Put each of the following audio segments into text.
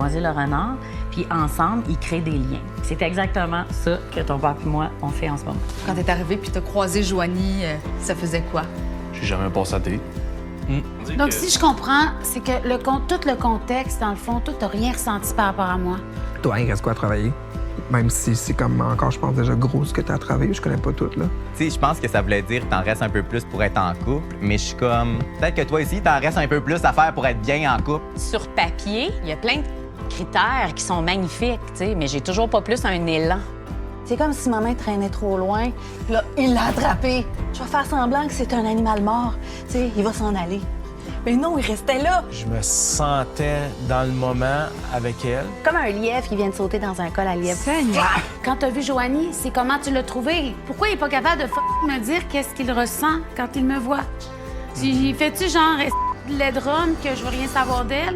croiser le renard, puis ensemble, ils créent des liens. C'est exactement ça que ton père et moi, on fait en ce moment. Quand t'es arrivé puis t'as croisé Joanie, ça faisait quoi? J'ai jamais passé à télé. Donc, si je comprends, c'est que tout le contexte, dans le fond, toi, t'as rien ressenti par rapport à moi. Toi, il reste quoi à travailler? Même si c'est comme encore, je pense, déjà gros ce que t'as à travailler, je connais pas tout, là. Tu sais, je pense que ça voulait dire t'en restes un peu plus pour être en couple, mais je suis comme... Peut-être que toi aussi, t'en restes un peu plus à faire pour être bien en couple. Sur papier, il y a plein de critères qui sont magnifiques, tu sais, mais j'ai toujours pas plus un élan. C'est comme si ma main traînait trop loin, puis là, il l'a attrapé. Je vais faire semblant que c'est un animal mort, tu sais, il va s'en aller. Mais non, il restait là. Je me sentais dans le moment avec elle. Comme un lièvre qui vient de sauter dans un col à lièvre. Quand t'as vu Joanie, c'est comment tu l'as trouvé? Pourquoi il est pas capable de me dire qu'est-ce qu'il ressent quand il me voit? Il fait-tu genre laidronne que je veux rien savoir d'elle?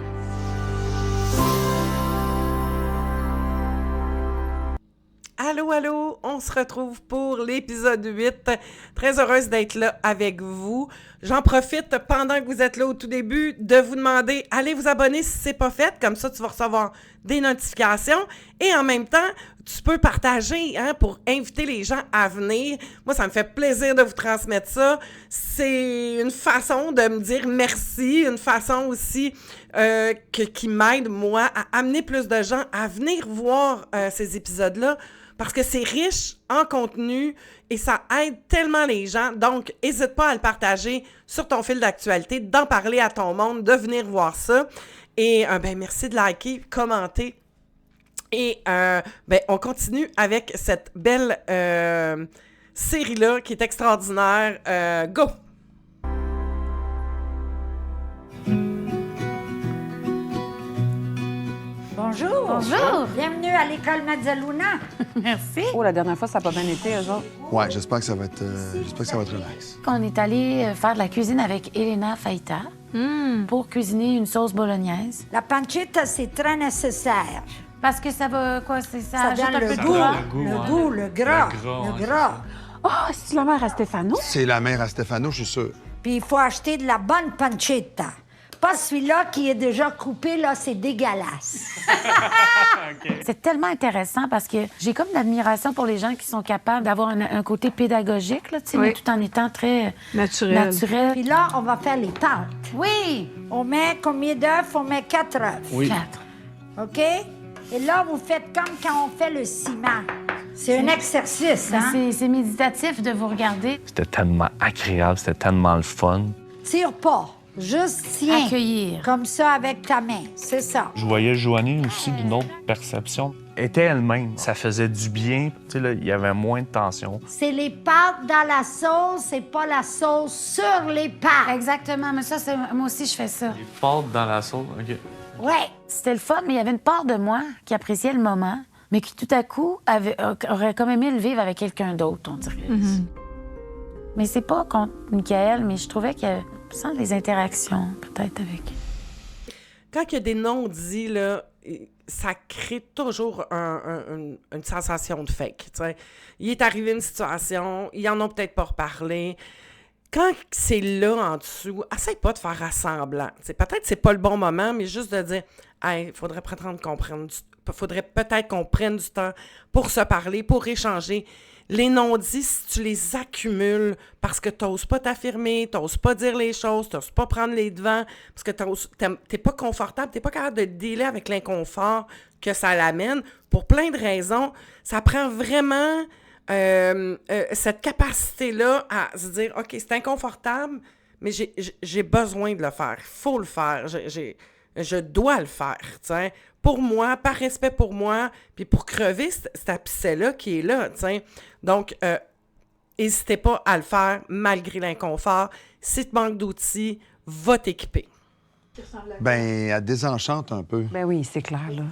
Allô, allô, on se retrouve pour l'épisode 8. Très heureuse d'être là avec vous. J'en profite pendant que vous êtes là au tout début de vous demander, allez vous abonner si c'est pas fait, comme ça tu vas recevoir des notifications et en même temps, tu peux partager pour inviter les gens à venir. Moi, ça me fait plaisir de vous transmettre ça. C'est une façon de me dire merci, une façon aussi qui m'aide, moi, à amener plus de gens à venir voir ces épisodes-là. Parce que c'est riche en contenu et ça aide tellement les gens. Donc, n'hésite pas à le partager sur ton fil d'actualité, d'en parler à ton monde, de venir voir ça. Et merci de liker, commenter. Et on continue avec cette belle série-là qui est extraordinaire. Go! Bonjour. Bonjour. Bienvenue à l'école Mazzaluna. Merci. Oh, la dernière fois, ça n'a pas bien été, eux autres. Ouais, j'espère que ça va être relax. On est allé faire de la cuisine avec Elena Faita pour cuisiner une sauce bolognaise. La pancetta, c'est très nécessaire. Parce que ça va, quoi, c'est ça? Ça ajoute donne un le peu de goût, gras. le gras. Le gras. Oh, c'est la mère à Stéphano? C'est la mère à Stéphano, je suis sûr. Puis il faut acheter de la bonne pancetta. Pas celui-là qui est déjà coupé, là, c'est dégueulasse. C'est tellement intéressant parce que j'ai comme de l'admiration pour les gens qui sont capables d'avoir un côté pédagogique, là, tu sais, mais tout en étant très Naturel. Puis là, on va faire les pâtes. Oui! On met combien d'œufs? On met 4 œufs. Oui. 4. OK? Et là, vous faites comme quand on fait le ciment. C'est un exercice, hein? C'est méditatif de vous regarder. C'était tellement agréable, c'était tellement le fun. Tire pas. Juste tiens. Accueillir. Comme ça avec ta main. C'est ça. Je voyais Joanie aussi d'une autre perception. Elle était elle-même. Ça faisait du bien. Tu sais, là, il y avait moins de tension. C'est les pâtes dans la sauce, c'est pas la sauce sur les pâtes. Exactement, mais ça, moi aussi, je fais ça. Les pâtes dans la sauce, OK. Ouais. C'était le fun, mais il y avait une part de moi qui appréciait le moment, mais qui, tout à coup, aurait comme aimé le vivre avec quelqu'un d'autre, on dirait. Mais c'est pas contre Michael, mais je trouvais qu'il y avait sans les interactions, peut-être, avec... Quand il y a des non-dits, là, ça crée toujours une sensation de fake. T'sais. Il est arrivé une situation, ils en ont peut-être pas reparlé. Quand c'est là en dessous, essaye pas de faire assemblant. Peut-être que c'est pas le bon moment, mais juste de dire « Hey, faudrait peut-être qu'on prenne du temps pour se parler, pour échanger. » Les non-dits, si tu les accumules parce que tu n'oses pas t'affirmer, tu n'oses pas dire les choses, tu n'oses pas prendre les devants, parce que tu n'es pas confortable, tu n'es pas capable de dealer avec l'inconfort que ça l'amène, pour plein de raisons, ça prend vraiment cette capacité-là à se dire « OK, c'est inconfortable, mais j'ai besoin de le faire. Il faut le faire. Je dois le faire. » T'sais. Pour moi, par respect pour moi, puis pour crever cette abcès-là qui est là, t'sais. Donc, n'hésitez pas à le faire malgré l'inconfort. Si tu manques d'outils, va t'équiper. Ben, elle désenchante un peu. Ben oui, c'est clair, là.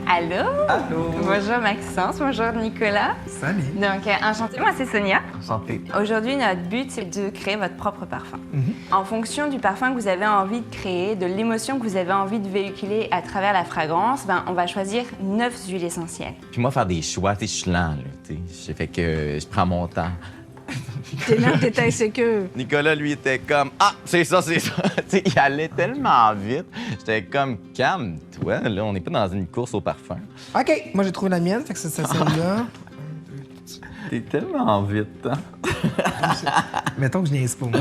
Allô? Allô? Bonjour Maxence, bonjour Nicolas. Salut. Donc, enchantée, moi c'est Sonia. Santé. Aujourd'hui, notre but, c'est de créer votre propre parfum. En fonction du parfum que vous avez envie de créer, de l'émotion que vous avez envie de véhiculer à travers la fragrance, on va choisir 9 huiles essentielles. Puis moi, faire des choix, tu sais, je suis lent, là, tu sais. Fait que je prends mon temps. T'es là, t'es insécure. Nicolas, lui, était comme « Ah, c'est ça, c'est ça! » Tu sais, il allait tellement vite. J'étais comme « Calme-toi, là, on n'est pas dans une course au parfum. » OK, moi j'ai trouvé la mienne, fait que c'est celle-là. T'es tellement vite, hein? Mettons que je niaise pas, moi.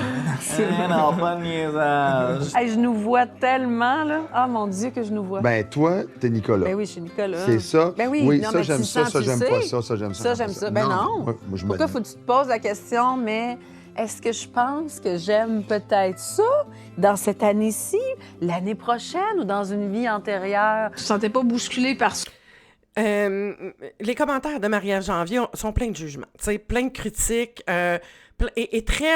Non, pas de niaisage. Hey, je nous vois tellement, là. Ah, mon Dieu, que je nous vois. Ben, toi, t'es Nicolas. Ben oui, je suis Nicolas. C'est ça? Ben oui, Oui, non, ça, mais j'aime tu ça, sens, ça, tu j'aime sais. pas ça, ça, j'aime ça. Ça, j'aime ça. Ben non. Moi, je me Pourquoi donne. faut que tu te poses la question, mais est-ce que je pense que j'aime peut-être ça dans cette année-ci, l'année prochaine ou dans une vie antérieure? Tu te sentais pas bousculé par ça? Les commentaires de Marie-Ève Janvier sont pleins de jugements, plein de critiques et très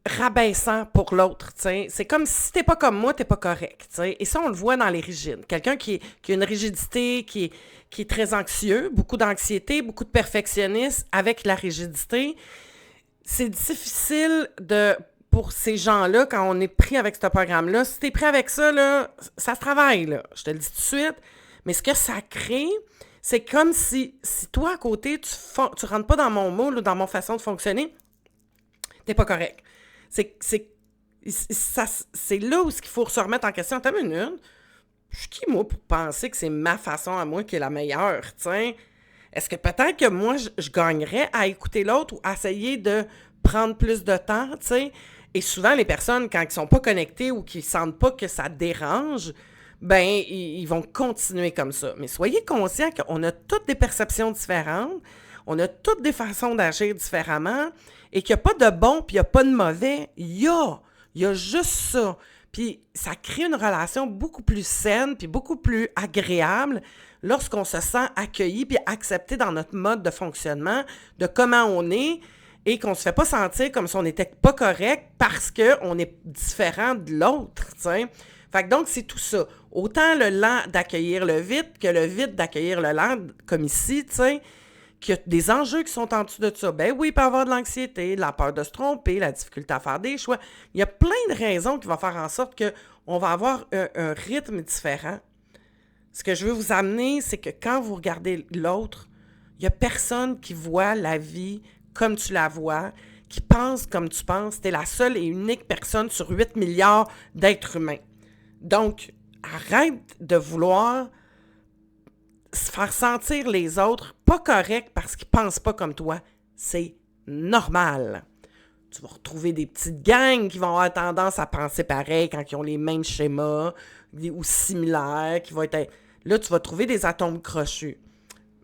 rabaissants pour l'autre. C'est comme si t'es pas comme moi, t'es pas correct. Et ça, on le voit dans les rigides. Quelqu'un qui a une rigidité, qui est très anxieux, beaucoup d'anxiété, beaucoup de perfectionnisme avec la rigidité. C'est difficile pour ces gens-là, quand on est pris avec ce programme-là, si t'es pris avec ça, là, ça se travaille, là. Je te le dis tout de suite. Mais ce que ça crée, c'est comme si toi, à côté, tu rentres pas dans mon moule ou dans mon façon de fonctionner, t'es pas correct. C'est là où il faut se remettre en question. T'as une minute. Je suis qui, moi, pour penser que c'est ma façon à moi qui est la meilleure, tiens? Est-ce que peut-être que moi, je gagnerais à écouter l'autre ou à essayer de prendre plus de temps, tu sais? Et souvent, les personnes, quand ils sont pas connectés ou qu'ils sentent pas que ça dérange, ben ils vont continuer comme ça. Mais soyez conscients qu'on a toutes des perceptions différentes, on a toutes des façons d'agir différemment et qu'il n'y a pas de bon puis il n'y a pas de mauvais. Il y a juste ça. Puis ça crée une relation beaucoup plus saine puis beaucoup plus agréable lorsqu'on se sent accueilli puis accepté dans notre mode de fonctionnement, de comment on est, et qu'on se fait pas sentir comme si on n'était pas correct parce qu'on est différent de l'autre, t'sais. Fait que donc, c'est tout ça. Autant le lent d'accueillir le vite que le vite d'accueillir le lent, comme ici, tu sais, qu'il y a des enjeux qui sont en dessous de ça. Ben oui, il peut y avoir de l'anxiété, de la peur de se tromper, la difficulté à faire des choix. Il y a plein de raisons qui vont faire en sorte qu'on va avoir un rythme différent. Ce que je veux vous amener, c'est que quand vous regardez l'autre, il n'y a personne qui voit la vie comme tu la vois, qui pense comme tu penses. Tu es la seule et unique personne sur 8 milliards d'êtres humains. Donc, arrête de vouloir se faire sentir les autres pas corrects parce qu'ils pensent pas comme toi. C'est normal. Tu vas retrouver des petites gangs qui vont avoir tendance à penser pareil quand ils ont les mêmes schémas ou similaires, qui vont être... Là, tu vas trouver des atomes crochus,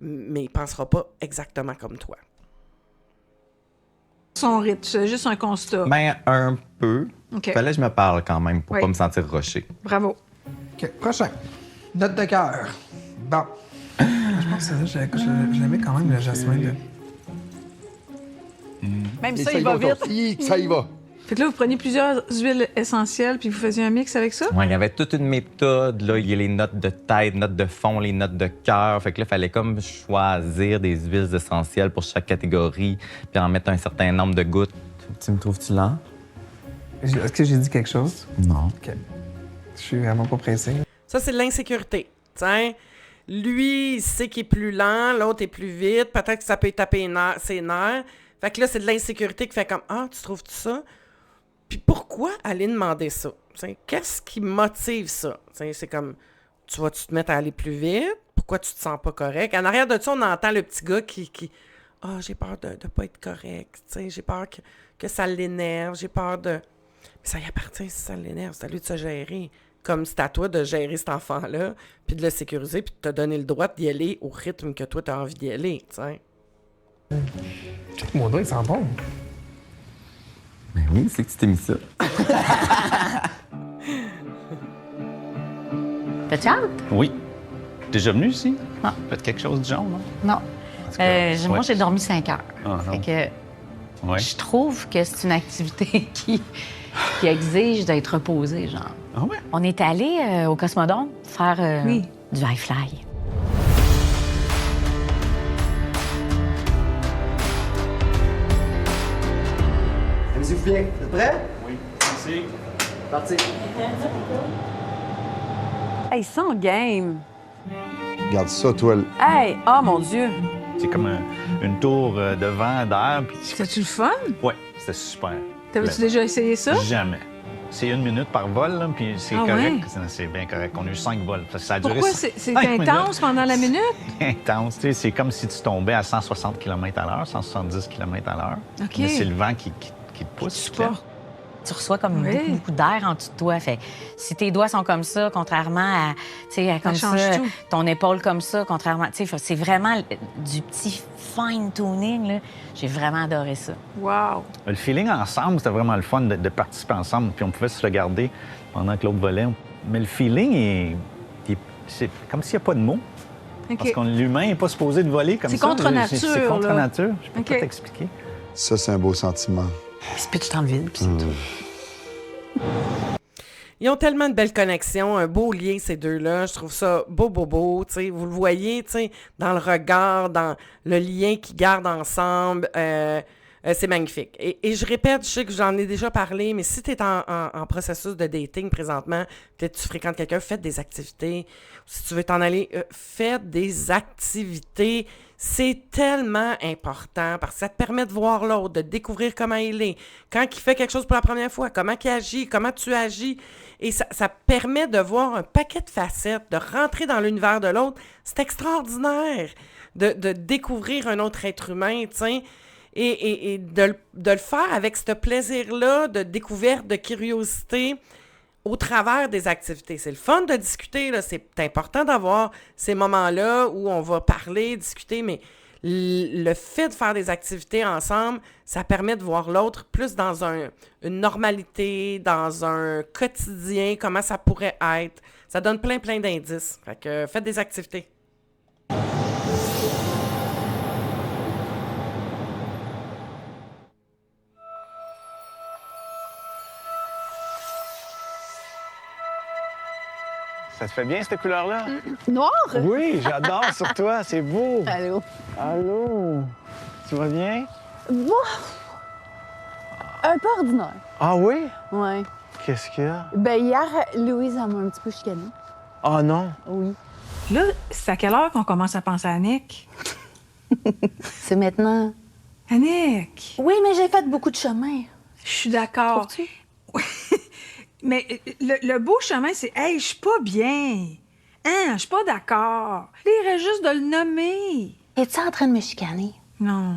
mais il ne pensera pas exactement comme toi. Son rythme, c'est juste un constat. Ben, un peu. OK. Fallait que je me parle quand même pour Oui. pas me sentir rushé. Bravo. OK, prochain. Note de cœur. Bon. Je pense que ça, je l'aimais quand même, le jasmin. De... Même Mais ça, il va vite. Ça y va. Fait que là, vous preniez plusieurs huiles essentielles puis vous faisiez un mix avec ça? Ouais, il y avait toute une méthode. Là, il y a les notes de tête, notes de fond, les notes de cœur. Fait que là, il fallait comme choisir des huiles essentielles pour chaque catégorie, puis en mettre un certain nombre de gouttes. Tu me trouves-tu lent? Est-ce que j'ai dit quelque chose? Non. OK. Je suis vraiment pas pressé. Ça, c'est de l'insécurité. Tiens, lui, il sait qu'il est plus lent, l'autre est plus vite. Peut-être que ça peut taper ses nerfs. Fait que là, c'est de l'insécurité qui fait comme « Ah, tu trouves-tu ça? » Puis pourquoi aller demander ça? T'sais, qu'est-ce qui motive ça? T'sais, c'est comme, tu vas-tu te mettre à aller plus vite? Pourquoi tu te sens pas correct? En arrière de ça, on entend le petit gars qui ah, j'ai peur de pas être correct. T'sais, j'ai peur que ça l'énerve. J'ai peur de... Mais ça y appartient si ça l'énerve. C'est à lui de se gérer. Comme c'est à toi de gérer cet enfant-là, puis de le sécuriser, puis de te donner le droit d'y aller au rythme que toi, tu as envie d'y aller. T'sais. Mon doigt, il sent bon. Ben oui, c'est que tu t'es mis ça. T'as-tu hâte? Oui. Déjà venu ici? Non. Faites quelque chose du genre, non? Non. Moi, j'ai dormi 5 heures. Ah, non. Fait que Ouais. je trouve que c'est une activité qui exige d'être reposée, genre. Ah ouais? On est allé au Cosmodome faire Oui. du high fly. Amusez-vous bien. Vous êtes prêts? Oui. Merci. Parti. Hey, sans game. Regarde ça, toi. Hey, oh mon Dieu. C'est comme une tour de vent, d'air. C'était-tu le fun? Oui, c'était super. T'avais-tu déjà essayé ça? Jamais. C'est 1 minute par vol, là, puis c'est correct. Ouais? C'est bien correct. On a eu 5 vols. Ça a duré Pourquoi? C'est intense pendant la minute? Intense. C'est comme si tu tombais à 160 km/h, 170 km/h. OK. Mais c'est le vent qui te pousse. Tu reçois comme beaucoup d'air en dessous de toi. Fait si tes doigts sont comme ça, contrairement à, comme ça, ton épaule comme ça, contrairement, c'est vraiment du petit fine-tuning, là. J'ai vraiment adoré ça. Wow! Le feeling ensemble, c'était vraiment le fun de participer ensemble. Puis on pouvait se regarder pendant que l'autre volait. Mais le feeling, c'est comme s'il n'y a pas de mots. Okay. Parce que l'humain n'est pas supposé de voler comme ça. C'est contre nature. C'est contre nature. Je peux pas t'expliquer. Ça, c'est un beau sentiment. Puis se pitche dans le vide, puis c'est tout. Ils ont tellement de belles connexions, un beau lien, ces deux-là. Je trouve ça beau. T'sais. Vous le voyez, dans le regard, dans le lien qu'ils gardent ensemble. C'est magnifique. Et je répète, je sais que j'en ai déjà parlé, mais si tu es en processus de dating présentement, peut-être tu fréquentes quelqu'un, faites des activités. Si tu veux t'en aller, faites des activités. C'est tellement important parce que ça te permet de voir l'autre, de découvrir comment il est. Quand il fait quelque chose pour la première fois, comment il agit, comment tu agis. Et ça permet de voir un paquet de facettes, de rentrer dans l'univers de l'autre. C'est extraordinaire de découvrir un autre être humain, tu sais. Et de le faire avec ce plaisir-là de découverte, de curiosité au travers des activités. C'est le fun de discuter, là. C'est important d'avoir ces moments-là où on va parler, discuter, mais le fait de faire des activités ensemble, ça permet de voir l'autre plus dans une normalité, dans un quotidien, comment ça pourrait être. Ça donne plein d'indices. Fait que faites des activités. Ça te fait bien, cette couleur-là? Noir? Oui, j'adore sur toi, c'est beau. Allô? Allô? Tu vas bien? Un peu ordinaire. Ah oui? Ouais. Qu'est-ce qu'il y a? Ben hier, Louise, elle m'a un petit peu chicanée. Ah non? Oui. Là, c'est à quelle heure qu'on commence à penser à Annick? C'est maintenant. Annick! Oui, mais j'ai fait beaucoup de chemin. Je suis d'accord. Mais le beau chemin, c'est « Hey, je suis pas bien. Hein, je suis pas d'accord. » Il irait juste de le nommer. Es-tu en train de me chicaner? Non.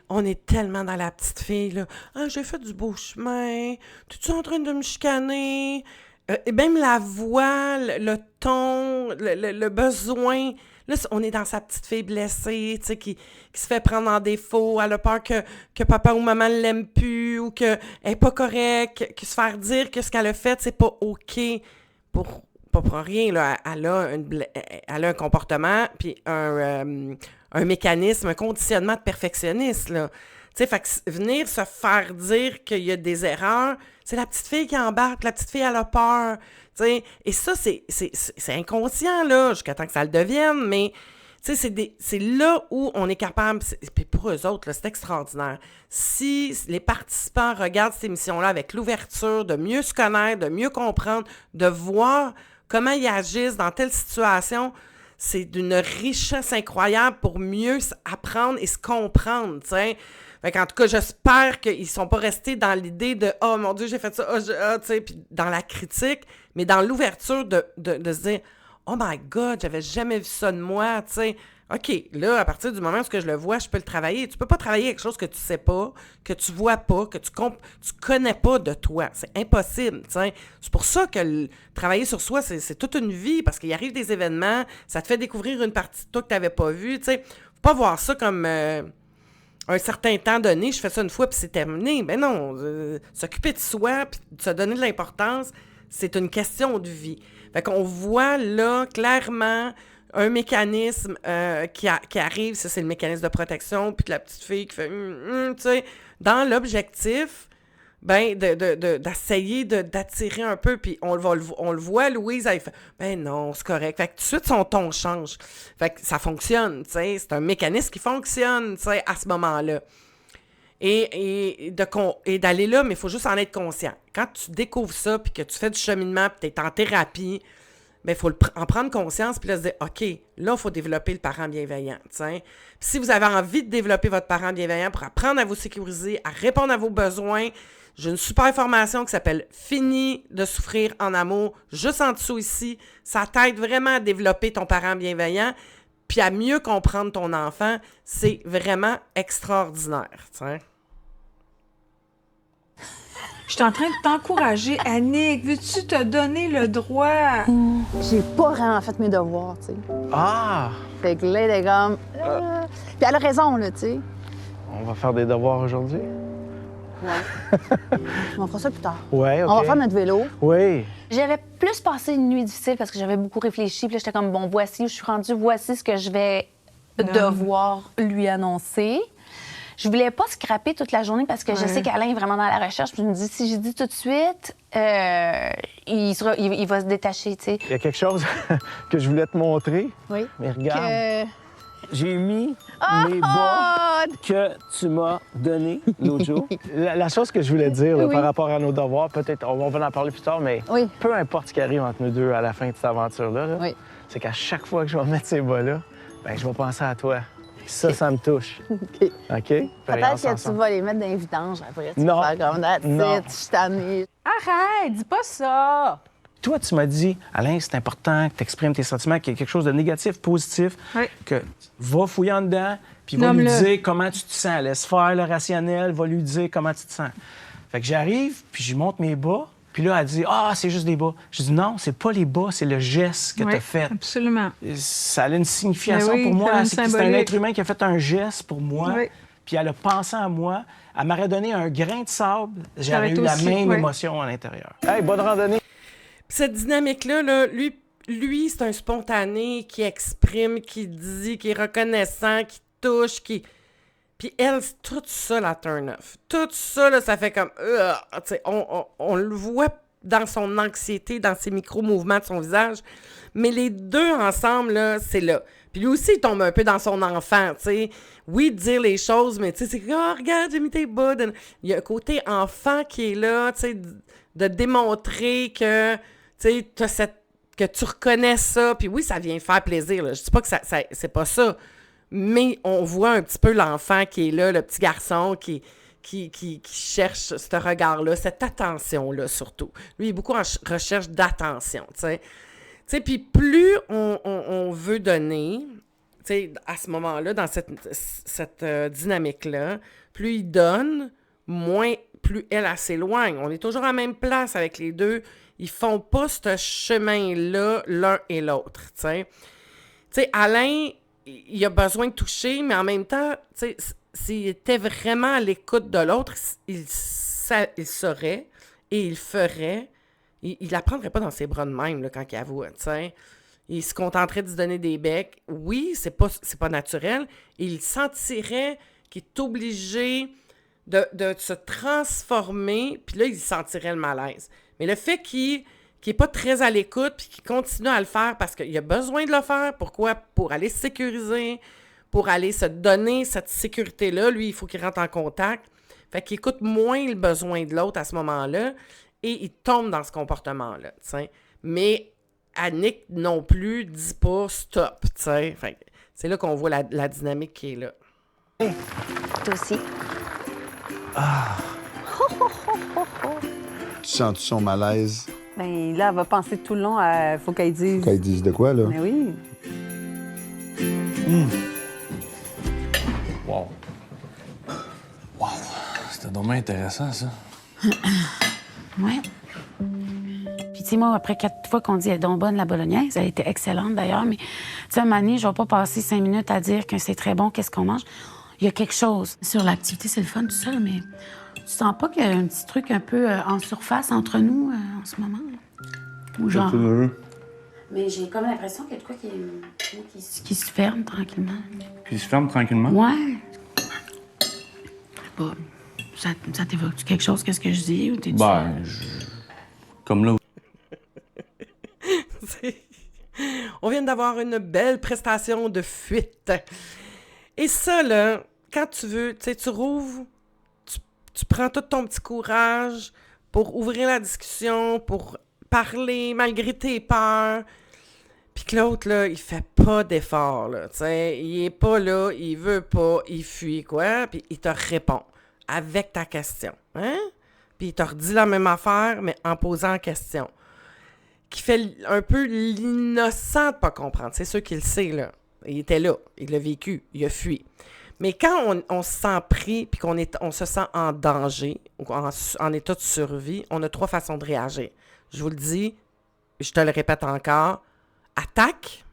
On est tellement dans la petite fille, là. « Ah, j'ai fait du beau chemin. T'es-tu en train de me chicaner? » Et même la voix, le ton, le besoin... Là, on est dans sa petite fille blessée, tu sais, qui se fait prendre en défaut. Elle a peur que papa ou maman ne l'aime plus ou qu'elle n'est pas correcte, que se faire dire que ce qu'elle a fait, c'est pas OK. Pas pour rien, là. Elle a un comportement puis un mécanisme, un conditionnement de perfectionniste, là. Tu sais, fait que venir se faire dire qu'il y a des erreurs, c'est la petite fille qui embarque, la petite fille, elle a peur. T'sais, et ça, c'est inconscient, là, jusqu'à temps que ça le devienne, mais c'est là où on est capable, puis pour eux autres, là, c'est extraordinaire. Si les participants regardent cette émission-là avec l'ouverture de mieux se connaître, de mieux comprendre, de voir comment ils agissent dans telle situation, c'est d'une richesse incroyable pour mieux apprendre et se comprendre, tu sais. Fait qu'en tout cas, j'espère qu'ils sont pas restés dans l'idée de « Oh mon Dieu, j'ai fait ça, tu sais », puis dans la critique, mais dans l'ouverture de se dire « Oh my God, j'avais jamais vu ça de moi », tu sais. OK, là, à partir du moment où je le vois, je peux le travailler. Tu peux pas travailler quelque chose que tu sais pas, que tu vois pas, que tu connais pas de toi. C'est impossible, tu sais. C'est pour ça que travailler sur soi, c'est toute une vie, parce qu'il arrive des événements, ça te fait découvrir une partie de toi que tu n'avais pas vue, tu sais. Faut pas voir ça comme... un certain temps donné, je fais ça une fois puis c'est terminé. Ben non, s'occuper de soi puis se donner de l'importance, c'est une question de vie. Fait qu'on voit là clairement un mécanisme qui arrive, ça c'est le mécanisme de protection, puis la petite fille qui fait tu sais, dans l'objectif, ben d'essayer d'attirer un peu, puis on le voit, Louise, elle fait ben non, c'est correct. Fait que tout de suite son ton change. Fait que ça fonctionne, tu sais, c'est un mécanisme qui fonctionne, tu sais, à ce moment-là. Et d'aller là, mais il faut juste en être conscient. Quand tu découvres ça, puis que tu fais du cheminement, puis tu es en thérapie, il faut en prendre conscience puis là se dire, OK, là, il faut développer le parent bienveillant. T'sais. Puis si vous avez envie de développer votre parent bienveillant pour apprendre à vous sécuriser, à répondre à vos besoins, j'ai une super formation qui s'appelle « Fini de souffrir en amour », juste en dessous ici. Ça t'aide vraiment à développer ton parent bienveillant puis à mieux comprendre ton enfant. C'est vraiment extraordinaire. T'sais. Je suis en train de t'encourager, Annick. Veux-tu te donner le droit? J'ai pas vraiment fait mes devoirs, tu sais. Ah! Fait que là, elle est comme... Puis elle a raison, là, tu sais. On va faire des devoirs aujourd'hui? Ouais. On fera ça plus tard. Ouais, OK. On va faire notre vélo. Oui. J'avais plus passé une nuit difficile parce que j'avais beaucoup réfléchi. Puis là, j'étais comme, bon, voici où je suis rendue. Voici ce que je vais devoir lui annoncer. Je voulais pas scraper toute la journée parce que je sais qu'Alain est vraiment dans la recherche. Puis je me dis, si j'ai dit tout de suite, il va se détacher, tu sais. Il y a quelque chose que je voulais te montrer. Oui. Mais regarde. J'ai mis mes bas que tu m'as donnés l'autre jour. La chose que je voulais dire là, par rapport à nos devoirs, peut-être, on va en parler plus tard, mais peu importe ce qui arrive entre nous deux à la fin de cette aventure-là, c'est qu'à chaque fois que je vais mettre ces bas-là, ben, je vais penser à toi. Ça me touche. OK? Peut-être que tu vas les mettre dans les vidanges après. Tu Non. vas faire comme that's it, je suis tannée. Arrête, dis pas ça! Toi, tu m'as dit, Alain, c'est important que tu exprimes tes sentiments, qu'il y a quelque chose de négatif, positif, que va fouiller en dedans, puis va lui dire comment tu te sens. Laisse faire le rationnel, va lui dire comment tu te sens. Fait que j'arrive, puis je monte mes bas, puis là, elle dit « Ah, c'est juste des bas. » Je dis « Non, c'est pas les bas, c'est le geste que tu as fait. » Absolument. Ça a une signification pour moi. C'est un être humain qui a fait un geste pour moi, puis elle a pensé à moi. Elle m'aurait donné un grain de sable, j'aurais eu la même émotion à l'intérieur. Hey, bonne randonnée! Cette dynamique-là, là, lui, c'est un spontané qui exprime, qui dit, qui est reconnaissant, qui touche, qui... Puis elle, tout ça, la turn-off. Tout ça, là, ça fait comme... on le voit dans son anxiété, dans ses micro-mouvements de son visage. Mais les deux ensemble, là, c'est là. Puis lui aussi, il tombe un peu dans son enfant, tu sais. Oui, dire les choses, mais tu sais, c'est « Ah, regarde, j'ai mis tes bas. » Il y a un côté enfant qui est là, tu sais, de démontrer que... Tu sais, que tu reconnais ça, puis oui, ça vient faire plaisir. Là. Je dis pas que c'est pas ça, mais on voit un petit peu l'enfant qui est là, le petit garçon qui cherche ce regard-là, cette attention-là surtout. Lui, il est beaucoup en recherche d'attention, tu sais. Tu sais, puis plus on veut donner, tu sais, à ce moment-là, dans cette dynamique-là, plus il donne, moins, plus elle s'éloigne. On est toujours à la même place avec les deux. Ils font pas ce chemin-là, l'un et l'autre, tu sais. Tu sais, Alain, il a besoin de toucher, mais en même temps, tu sais, s'il était vraiment à l'écoute de l'autre, il saurait et il ferait. Il la prendrait pas dans ses bras de même, là, quand il avoue, tu sais. Il se contenterait de se donner des becs. Oui, c'est pas naturel. Il sentirait qu'il est obligé de se transformer, puis là, il sentirait le malaise. Mais le fait qu'il n'est pas très à l'écoute puis qu'il continue à le faire parce qu'il a besoin de le faire, pourquoi? Pour aller se sécuriser, pour aller se donner cette sécurité-là. Lui, il faut qu'il rentre en contact. Fait qu'il écoute moins le besoin de l'autre à ce moment-là et il tombe dans ce comportement-là, tu sais. Mais Annick non plus dit pas « stop », tu sais. Fait que c'est là qu'on voit la dynamique qui est là. Toi aussi. Ah. Tu sens-tu son malaise? Ben là, elle va penser tout le long à... Faut qu'elle dise... Qu'elle dise de quoi, là? Mais oui. Wow. Wow. C'était vraiment intéressant, ça. Ouais. Puis, tu sais, moi, après 4 fois qu'on dit « Elle est donc bonne, la bolognaise », elle était excellente, d'ailleurs, mais, tu sais, à un moment donné, je vais pas passer 5 minutes à dire que c'est très bon, qu'est-ce qu'on mange. Il y a quelque chose. Sur l'activité, c'est le fun, tout ça, mais tu sens pas qu'il y a un petit truc un peu en surface entre nous en ce moment? Ou genre... Mais j'ai comme l'impression qu'il y a de quoi qui se ferme tranquillement. Qui se ferme tranquillement? Ouais. Je sais pas. Ça t'évoque quelque chose, qu'est-ce que je dis? Ou t'es Comme là. On vient d'avoir une belle prestation de fuite. Et ça, là, quand tu veux, tu sais, tu rouvres, tu prends tout ton petit courage pour ouvrir la discussion, pour parler malgré tes peurs. Puis que l'autre, là, il fait pas d'effort, là, tu sais. Il est pas là, il veut pas, il fuit, quoi. Puis il te répond avec ta question, hein? Puis il te redit la même affaire, mais en posant la question. Qui fait un peu l'innocent de pas comprendre. C'est sûr qu'il le sait, là. Il était là, il l'a vécu, il a fui. Mais quand on se sent pris puis on se sent en danger ou en état de survie, on a 3 façons de réagir. Je vous le dis, je te le répète encore. Attaque,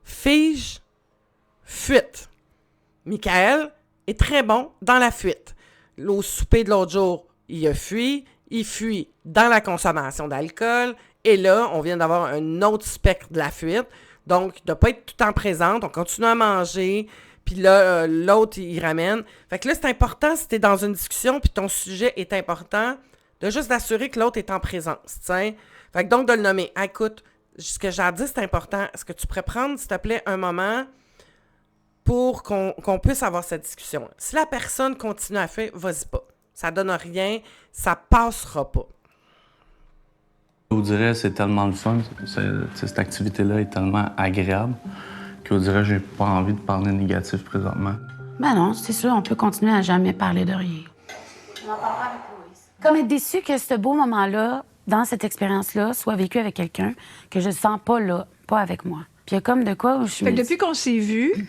fige, fuite. Michael est très bon dans la fuite. Au souper de l'autre jour, il a fui. Il fuit dans la consommation d'alcool. Et là, on vient d'avoir un autre spectre de la fuite. Donc, de ne pas être tout le temps présente. On continue à manger. Puis là, l'autre, il ramène. Fait que là, c'est important, si tu es dans une discussion puis ton sujet est important, de juste d'assurer que l'autre est en présence. T'sais. Fait que donc, de le nommer. Ah, écoute, ce que j'ai à dire, c'est important. Est-ce que tu pourrais prendre, s'il te plaît, un moment pour qu'on puisse avoir cette discussion? Si la personne continue à faire, vas-y pas. Ça donne rien, ça passera pas. Je vous dirais, c'est tellement le fun. Cette activité-là est tellement agréable que je vous dirais, j'ai pas envie de parler négatif présentement. Ben non, c'est sûr, on peut continuer à jamais parler de rien. On en parlera avec Louise. Comme être déçu que ce beau moment-là, dans cette expérience-là, soit vécu avec quelqu'un que je sens pas là, pas avec moi. Puis il y a comme de quoi où je suis... Fait que depuis qu'on s'est vus,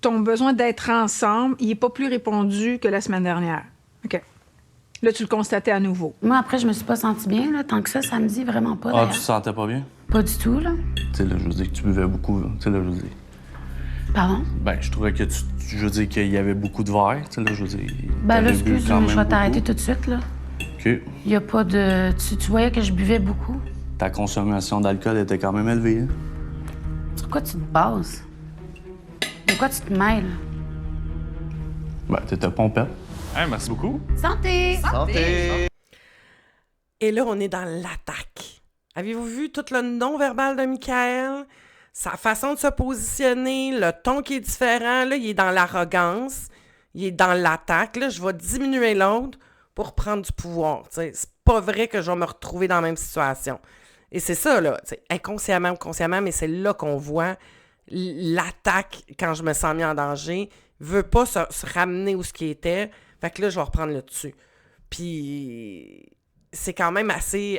ton besoin d'être ensemble, il est pas plus répondu que la semaine dernière. OK. Là, tu le constatais à nouveau. Moi, après, je me suis pas sentie bien, là. Tant que ça me dit vraiment pas, Ah, d'ailleurs. tu te sentais pas bien? Pas du tout, là. Tu sais, là, je veux dire que tu buvais beaucoup, là. Tu sais, là, je veux dire... Pardon? Ben, je trouvais que je veux dire qu'il y avait beaucoup de verre, tu sais, là, je veux dire... Ben là, t'avais bu excuse, quand mais je vais même t'arrêter beaucoup. tout de suite, là. OK. Il y a pas de... Tu voyais que je buvais beaucoup. Ta consommation d'alcool était quand même élevée, hein? Sur quoi tu te bases? De quoi tu te mêles? Ben, t'étais pompette. Hey, merci beaucoup. Santé! Santé! Et là, on est dans l'attaque. Avez-vous vu tout le non-verbal de Michael? Sa façon de se positionner, le ton qui est différent. Là, il est dans l'arrogance, il est dans l'attaque. Là, je vais diminuer l'autre pour prendre du pouvoir. T'sais. C'est pas vrai que je vais me retrouver dans la même situation. Et c'est ça, là, inconsciemment ou consciemment, mais c'est là qu'on voit l'attaque quand je me sens mis en danger. Veut pas se ramener où ce qui était. Fait que là, je vais reprendre le dessus. Puis, c'est quand même assez...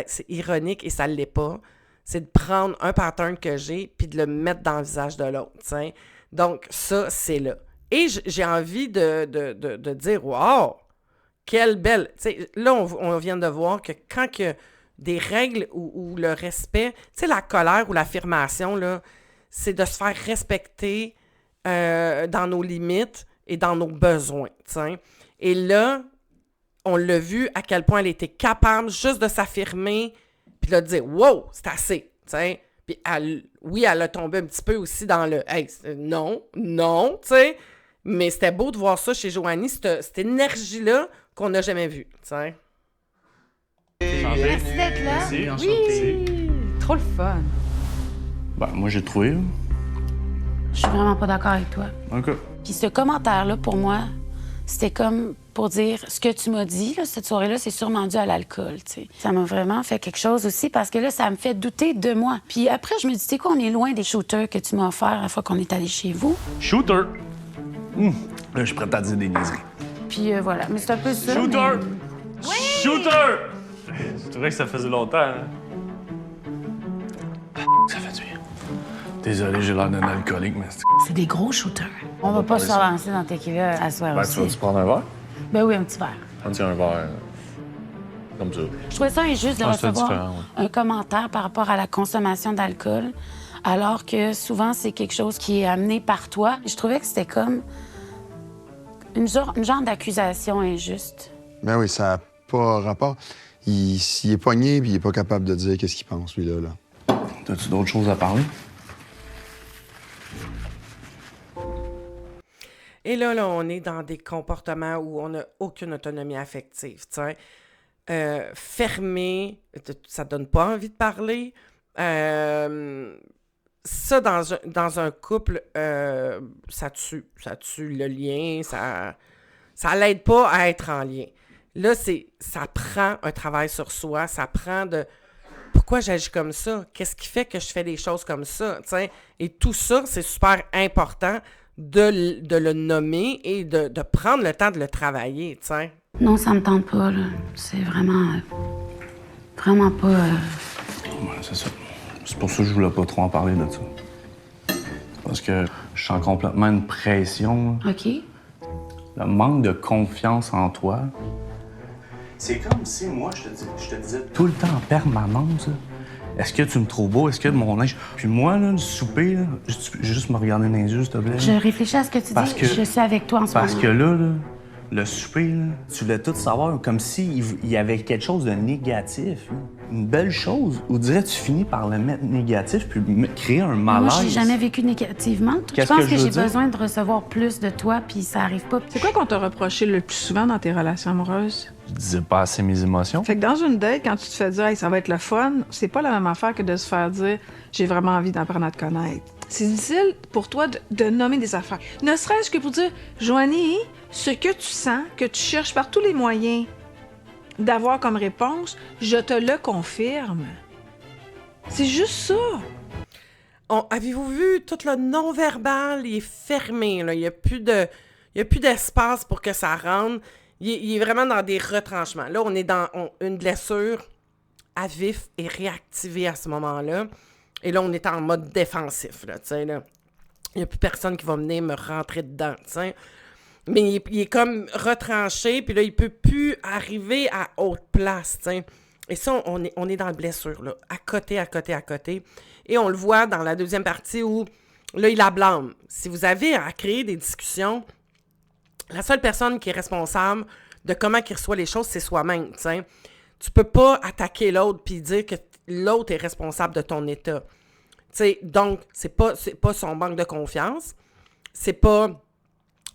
c'est ironique et ça l'est pas. C'est de prendre un pattern que j'ai puis de le mettre dans le visage de l'autre. T'sais. Donc, ça, c'est là. Et j'ai envie de dire « Wow! Quelle belle... » Là, on vient de voir que quand il y a des règles ou le respect, la colère ou l'affirmation, là, c'est de se faire respecter dans nos limites et dans nos besoins. T'sais. Et là, on l'a vu à quel point elle était capable juste de s'affirmer puis de dire « Wow! C'est assez! » Puis elle a tombé un petit peu aussi dans le « Hey, non, non! » Mais c'était beau de voir ça chez Joanie, cette énergie-là qu'on n'a jamais vue. T'sais. Merci d'être là. Merci, Oui! Trop le fun. Ben, moi, j'ai trouvé, là. Je suis vraiment pas d'accord avec toi. OK. Puis ce commentaire-là, pour moi, c'était comme pour dire ce que tu m'as dit, là, cette soirée-là, c'est sûrement dû à l'alcool, tu sais. Ça m'a vraiment fait quelque chose aussi parce que là, ça me fait douter de moi. Puis après, je me dis, tu sais quoi, on est loin des shooters que tu m'as offert la fois qu'on est allé chez vous. Shooter! Là, je suis prêt à dire des niaiseries. Puis voilà, mais c'est un peu ça. Shooter! Mais... Oui! Shooter! C'est vrai que ça faisait longtemps, hein? Ça fait du bien. Désolé, j'ai l'air d'un alcoolique, mais c'est des gros shooters. On va pas se faire lancer dans tequila à soir aussi. Tu vas-tu prendre un verre? Ben oui, un petit verre. On dit un verre comme ça. Je trouvais ça injuste de recevoir différent, un commentaire par rapport à la consommation d'alcool, alors que souvent, c'est quelque chose qui est amené par toi. Je trouvais que c'était comme une genre d'accusation injuste. Ben oui, ça n'a pas rapport. S'il est pogné puis il est pas capable de dire qu'est-ce qu'il pense, lui, là. T'as-tu d'autres choses à parler? Et là, on est dans des comportements où on n'a aucune autonomie affective. Fermé, ça donne pas envie de parler. Ça, dans un couple, ça tue le lien, ça l'aide pas à être en lien. Là, ça prend un travail sur soi, ça prend pourquoi j'agis comme ça? Qu'est-ce qui fait que je fais des choses comme ça? T'sais? Et tout ça, c'est super important de le nommer et de prendre le temps de le travailler. T'sais. Non, ça me tente pas, là. C'est vraiment pas... Ouais, c'est ça. C'est pour ça que je voulais pas trop en parler de ça. Parce que je sens complètement une pression. Là. OK. Le manque de confiance en toi. C'est comme si moi, je te disais tout le temps en permanence, là, est-ce que tu me trouves beau? Est-ce que mon âge... Puis moi, là, le souper, là, juste me regarder dans les yeux, s'il te plaît. Je réfléchis à ce que tu dis. Je suis avec toi en ce moment. Parce que là, le souper, là, tu voulais tout savoir comme s'il y avait quelque chose de négatif. Là. Une belle chose. Ou dirais tu finis par le mettre négatif puis créer un malaise. Moi, je l'ai jamais vécu négativement. Je pense que j'ai besoin de recevoir plus de toi, puis ça arrive pas. C'est quoi qu'on t'a reproché le plus souvent dans tes relations amoureuses? Je disais pas assez mes émotions. Fait que dans une date, quand tu te fais dire hey, ça va être le fun, c'est pas la même affaire que de se faire dire j'ai vraiment envie d'apprendre à te connaître. C'est difficile pour toi de nommer des affaires. Ne serait-ce que pour dire Joanie, ce que tu sens, que tu cherches par tous les moyens d'avoir comme réponse, je te le confirme. C'est juste ça. Avez-vous vu, tout le non-verbal, il est fermé. Là. Il n'y a plus d'espace pour que ça rentre. Il est vraiment dans des retranchements. Là, on est dans une blessure à vif et réactivée à ce moment-là. Et là, on est en mode défensif. Là, là. Il n'y a plus personne qui va venir me rentrer dedans. T'sais. Mais il est comme retranché, puis là, il peut plus arriver à haute place, t'sais. Et ça, on est dans la blessure, là, à côté. Et on le voit dans la deuxième partie où, là, il la blâme. Si vous avez à créer des discussions, la seule personne qui est responsable de comment il reçoit les choses, c'est soi-même, t'sais. Tu peux pas attaquer l'autre puis dire que l'autre est responsable de ton état. T'sais, donc, c'est pas son manque de confiance, c'est pas...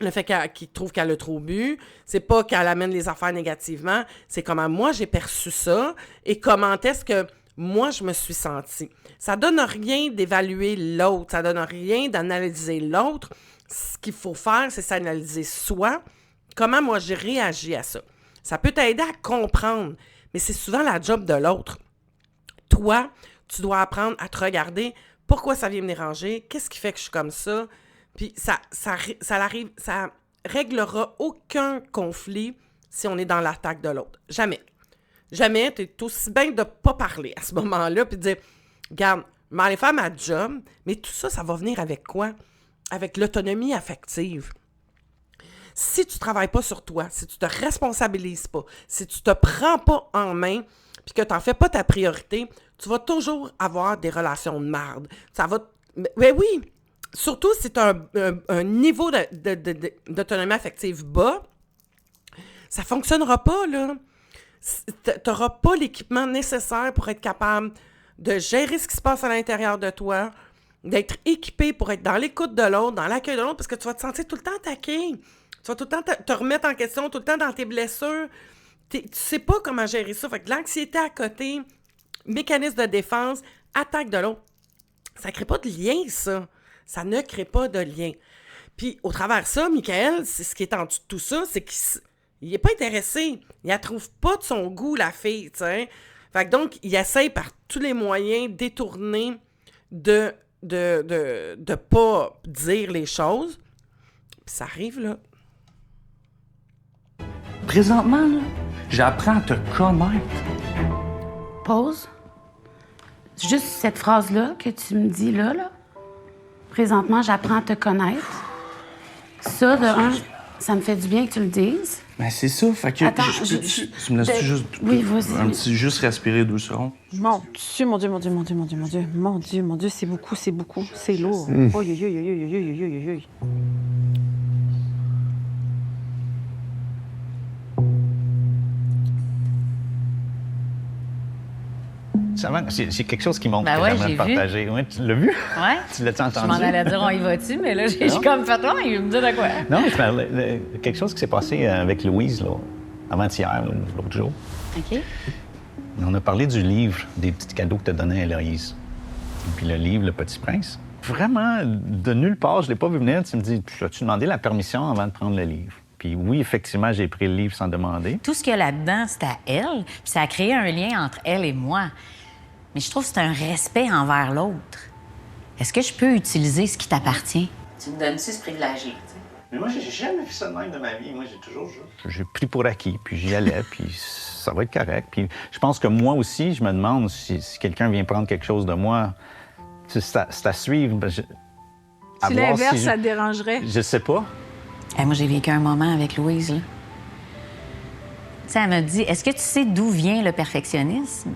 le fait qu'il trouve qu'elle a trop bu, c'est pas qu'elle amène les affaires négativement, c'est comment moi j'ai perçu ça et comment est-ce que moi je me suis sentie. Ça donne rien d'évaluer l'autre, ça donne rien d'analyser l'autre. Ce qu'il faut faire, c'est s'analyser soi, comment moi j'ai réagi à ça. Ça peut t'aider à comprendre, mais c'est souvent la job de l'autre. Toi, tu dois apprendre à te regarder, pourquoi ça vient me déranger, qu'est-ce qui fait que je suis comme ça. Puis ça réglera aucun conflit si on est dans l'attaque de l'autre. Jamais. Jamais, tu es aussi bien de ne pas parler à ce moment-là puis de dire « Regarde, je vais aller faire ma job, mais tout ça, ça va venir avec quoi? Avec l'autonomie affective. Si tu ne travailles pas sur toi, si tu ne te responsabilises pas, si tu ne te prends pas en main puis que tu n'en fais pas ta priorité, tu vas toujours avoir des relations de merde. Ça va... Mais oui! Surtout si tu as un niveau d'autonomie affective bas, ça ne fonctionnera pas, là. Tu n'auras pas l'équipement nécessaire pour être capable de gérer ce qui se passe à l'intérieur de toi, d'être équipé pour être dans l'écoute de l'autre, dans l'accueil de l'autre, parce que tu vas te sentir tout le temps attaqué. Tu vas tout le temps te remettre en question, tout le temps dans tes blessures. Tu sais pas comment gérer ça. Fait que l'anxiété à côté, mécanisme de défense, attaque de l'autre, ça ne crée pas de lien, ça. Ça ne crée pas de lien. Puis, au travers de ça, Michael, c'est ce qui est en dessous de tout ça, c'est qu'il n'est pas intéressé. Il la trouve pas de son goût, la fille, tu sais. Fait que donc, il essaye par tous les moyens détournés de pas dire les choses. Puis ça arrive, là. Présentement, là, j'apprends à te connaître. Pause. Juste cette phrase-là que tu me dis là. Présentement, j'apprends à te connaître. Ça, de un, ça me fait du bien que tu le dises. Ben, c'est ça. Fait que. Attends, tu me laisses juste. Oui, vas-y. Un petit juste respirer 2 secondes. Mon Dieu, c'est beaucoup. C'est lourd. Oi. C'est quelque chose qui monte Ben que ouais, j'aimerais j'ai partager. vu. Ouais, tu l'as vu? Ouais. Tu l'as-tu entendu? Je m'en allais dire, on y va-tu, mais là, j'ai comme fait, il va me dire de quoi. Non, mais quelque chose qui s'est passé avec Louise, là, avant-hier, l'autre jour. OK. On a parlé du livre, des petits cadeaux que tu as donnés à Héloïse. Puis le livre, Le Petit Prince. Vraiment, de nulle part, je ne l'ai pas vu venir. Tu me dis, as-tu demandé la permission avant de prendre le livre? Puis oui, effectivement, j'ai pris le livre sans demander. Tout ce qu'il y a là-dedans, c'est à elle, puis ça a créé un lien entre elle et moi. Mais je trouve que c'est un respect envers l'autre. Est-ce que je peux utiliser ce qui t'appartient? Tu me donnes-tu ce privilège-là? Mais moi, j'ai jamais fait ça de même de ma vie. Moi, j'ai toujours joué. J'ai pris pour acquis, puis j'y allais, puis ça va être correct. Puis je pense que moi aussi, je me demande si quelqu'un vient prendre quelque chose de moi, c'est à suivre. Si l'inverse, ça te dérangerait? Je sais pas. Moi, j'ai vécu un moment avec Louise, là. Tu sais, elle m'a dit, est-ce que tu sais d'où vient le perfectionnisme?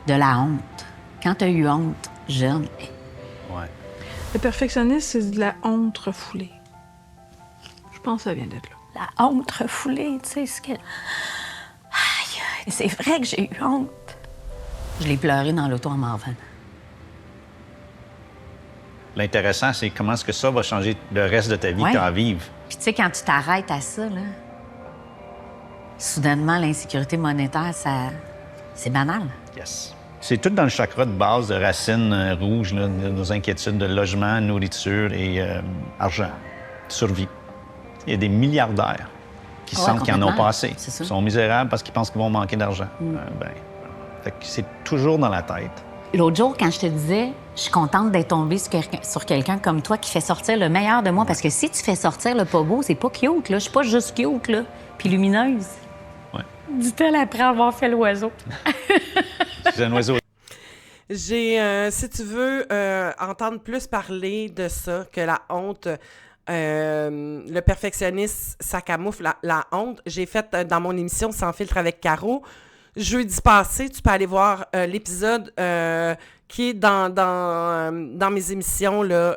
De la honte. Quand tu as eu honte, jeune. Ouais. Le perfectionnisme, c'est de la honte refoulée. Je pense que ça vient d'être là. La honte refoulée, tu sais, ce que... Aïe, c'est vrai que j'ai eu honte. Je l'ai pleuré dans l'auto en m'en venant. L'intéressant, c'est comment est-ce que ça va changer le reste de ta vie, Ouais. que tu as à vivre. Puis tu sais, quand tu t'arrêtes à ça, là, soudainement, l'insécurité monétaire, c'est banal. Yes. C'est tout dans le chakra de base de racines rouges, là, de nos inquiétudes de logement, nourriture et argent, survie. Il y a des milliardaires qui sentent qu'ils n'en ont pas assez. Ils sont misérables parce qu'ils pensent qu'ils vont manquer d'argent. Fait que c'est toujours dans la tête. L'autre jour, quand je te disais, je suis contente d'être tombée sur quelqu'un comme toi qui fait sortir le meilleur de moi, parce que si tu fais sortir le pas beau, c'est pas cute, là. Je suis pas juste cute, là, puis lumineuse. Ouais. Dit-elle après avoir fait l'oiseau. C'est un oiseau. J'ai, si tu veux entendre plus parler de ça, que la honte, le perfectionnisme, ça camoufle la honte, j'ai fait dans mon émission Sans filtre avec Caro, jeudi passé, tu peux aller voir l'épisode qui est dans mes émissions, là,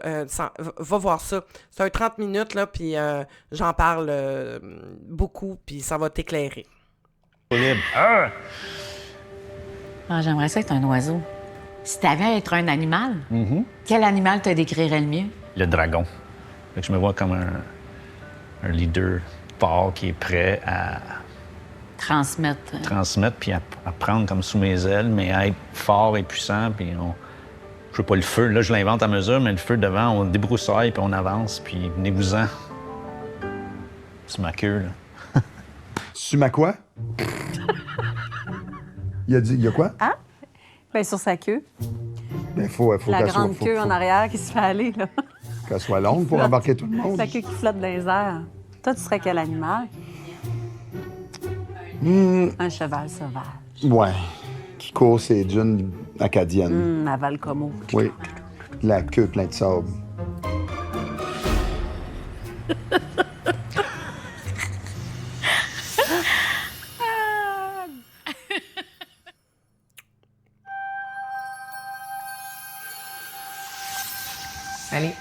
va voir ça. C'est un 30 minutes, là, puis j'en parle beaucoup, puis ça va t'éclairer. J'aimerais ça être un oiseau. Si t'avais à être un animal, quel animal te décrirait le mieux? Le dragon. Fait que je me vois comme un leader fort qui est prêt à transmettre puis à prendre comme sous mes ailes, mais à être fort et puissant. Puis je veux pas le feu. Là, je l'invente à mesure, mais le feu devant, on débroussaille, puis on avance, puis venez-vous-en. C'est ma queue, là. Sur ma quoi? Il y a quoi? Hein? Bien, sur sa queue. Il faut La qu'elle grande soit, queue en arrière qui se fait aller, là. qu'elle soit longue pour embarquer tout le monde. La queue qui flotte dans les airs. Toi, tu serais quel animal? Un cheval sauvage. Ouais. Qui court ces dunes acadiennes. À Val-Como. Oui. La queue pleine de sable. Allez.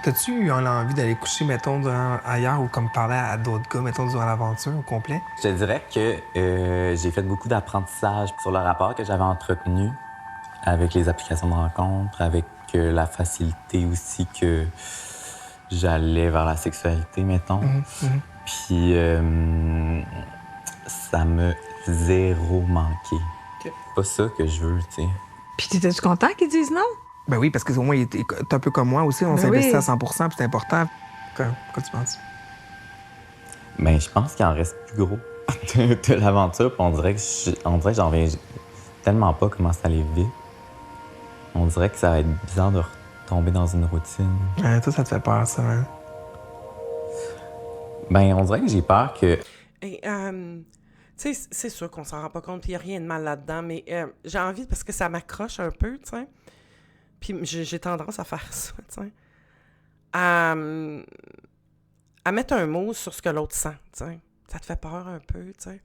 T'as-tu eu l'envie d'aller coucher, mettons, ailleurs ou comme parler à d'autres gars, mettons, durant l'aventure au complet? Je te dirais que j'ai fait beaucoup d'apprentissage sur le rapport que j'avais entretenu avec les applications de rencontres, avec la facilité aussi que j'allais vers la sexualité, mettons. Puis ça me zéro manqué. C'est pas ça que je veux, tu sais. Puis t'étais-tu content qu'ils disent non? Ben oui, parce qu'au moins, il est un peu comme moi aussi. On s'investit à 100 puis c'est important. Quoi tu penses? Ben, je pense qu'il en reste plus gros de l'aventure. Puis on dirait que j'en reviens tellement pas comment ça allait vite. On dirait que ça va être bizarre de retomber dans une routine. Toi, ça te fait peur, ça, hein? Ben, on dirait que j'ai peur que... Et, tu sais, c'est sûr qu'on s'en rend pas compte, puis il n'y a rien de mal là-dedans, mais j'ai envie, parce que ça m'accroche un peu, tu sais. Puis j'ai tendance à faire ça, tu sais. À mettre un mot sur ce que l'autre sent, tu sais. Ça te fait peur un peu, tu sais.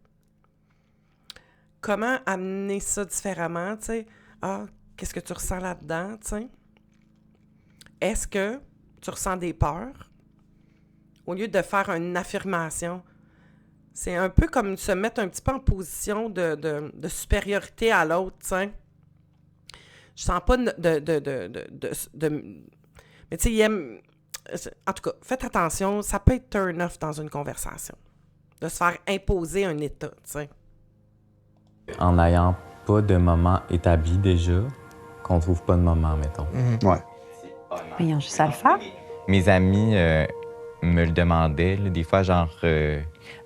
Comment amener ça différemment, tu sais? Qu'est-ce que tu ressens là-dedans, tu sais? Est-ce que tu ressens des peurs? Au lieu de faire une affirmation, c'est un peu comme se mettre un petit peu en position de supériorité à l'autre, tu sais. Je sens pas mais tu sais, il aime... En tout cas, faites attention, ça peut être turn-off dans une conversation. De se faire imposer un état, tu sais. En n'ayant pas de moment établi déjà, qu'on trouve pas de moment, mettons. Ouais. Mais ils ont juste à le faire. Mes amis me le demandait. Là, des fois, genre,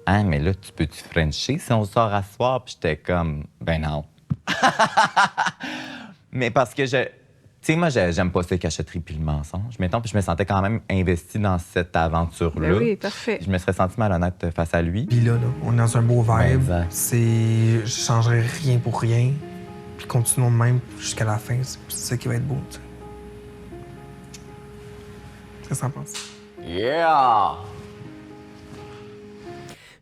ah, mais là, tu peux-tu frencher si on sort à soir? Puis j'étais comme, ben non. Mais parce que tu sais, moi, j'aime pas ça, les cachotteries puis le mensonge. Mettons, puis je me sentais quand même investi dans cette aventure-là. Ben oui, parfait. Je me serais senti malhonnête face à lui. Puis là, on est dans un beau vibe. Ben, Je changerais rien pour rien. Puis continuons de même jusqu'à la fin. C'est ça qui va être beau, tu sais. Qu'est-ce que t'en penses? Yeah!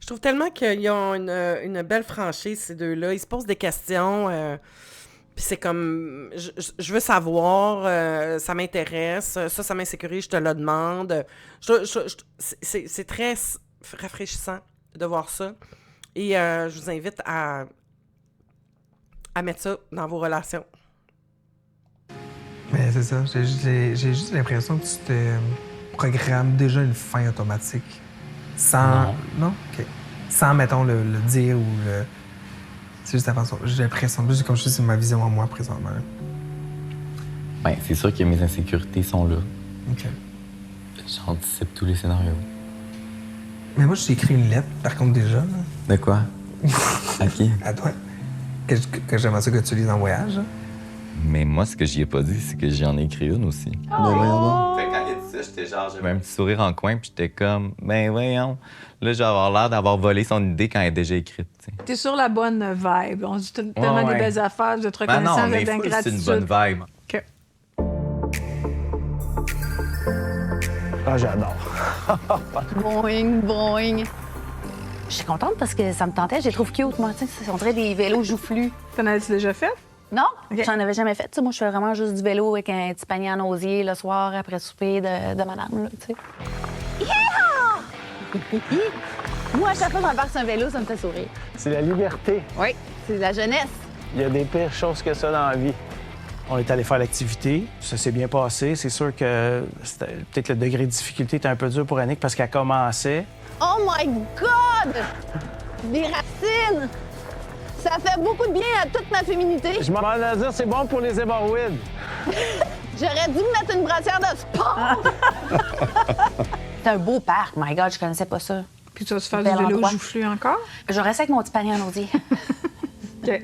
Je trouve tellement qu'ils ont une belle franchise, ces deux-là. Ils se posent des questions. Puis c'est comme, je veux savoir, ça m'intéresse, ça m'insécurise, je te le demande. C'est très rafraîchissant de voir ça. Et je vous invite à mettre ça dans vos relations. Mais c'est ça. J'ai juste l'impression que tu te programmes déjà une fin automatique. Sans... Non? OK. Sans, mettons, le dire ou le... C'est juste la façon. J'ai l'impression, comme je dis, c'est ma vision en moi présentement. Ben, c'est sûr que mes insécurités sont là. OK. J'anticipe tous les scénarios. Mais moi, j'ai écrit une lettre, par contre, déjà. Là. De quoi? À qui? À toi. Que j'aimerais ça que tu lises en voyage. Là. Mais moi, ce que j'y ai pas dit, c'est que j'en ai écrit une aussi. Ben voyons donc. Fait que quand il a dit ça, j'étais genre, j'avais un petit sourire en coin, puis j'étais comme, ben voyons. Là, j'ai avoir l'air d'avoir volé son idée quand elle est déjà écrite. T'sais. T'es sur la bonne vibe. On dit tellement des belles affaires, vous êtes reconnaissants, Ben non, vous mais êtes d'ingratitude. c'est une bonne vibe. OK. Ah, j'adore. Boing, boing. Je suis contente parce que ça me tentait. Je les trouve cute, moi. Tu sais, on dirait des vélos joufflus. T'en as-tu déjà fait? Non, OK. J'en avais jamais fait. Tu sais, moi, je fais vraiment juste du vélo avec un petit panier en osier le soir après souper de madame, là, tu sais. Yeah! Moi, à chaque fois que j'embarque sur un vélo, ça me fait sourire. C'est la liberté. Oui, c'est la jeunesse. Il y a des pires choses que ça dans la vie. On est allé faire l'activité. Ça s'est bien passé. C'est sûr que peut-être le degré de difficulté était un peu dur pour Annick parce qu'elle commençait. Oh my God! Des racines! Ça fait beaucoup de bien à toute ma féminité. Je m'en allais dire, c'est bon pour les hémorroïdes. J'aurais dû me mettre une brassière de sport! C'est un beau parc, my God, je connaissais pas ça. Puis tu vas se faire du vélo joufflu encore? Je reste avec mon petit panier en osier. OK.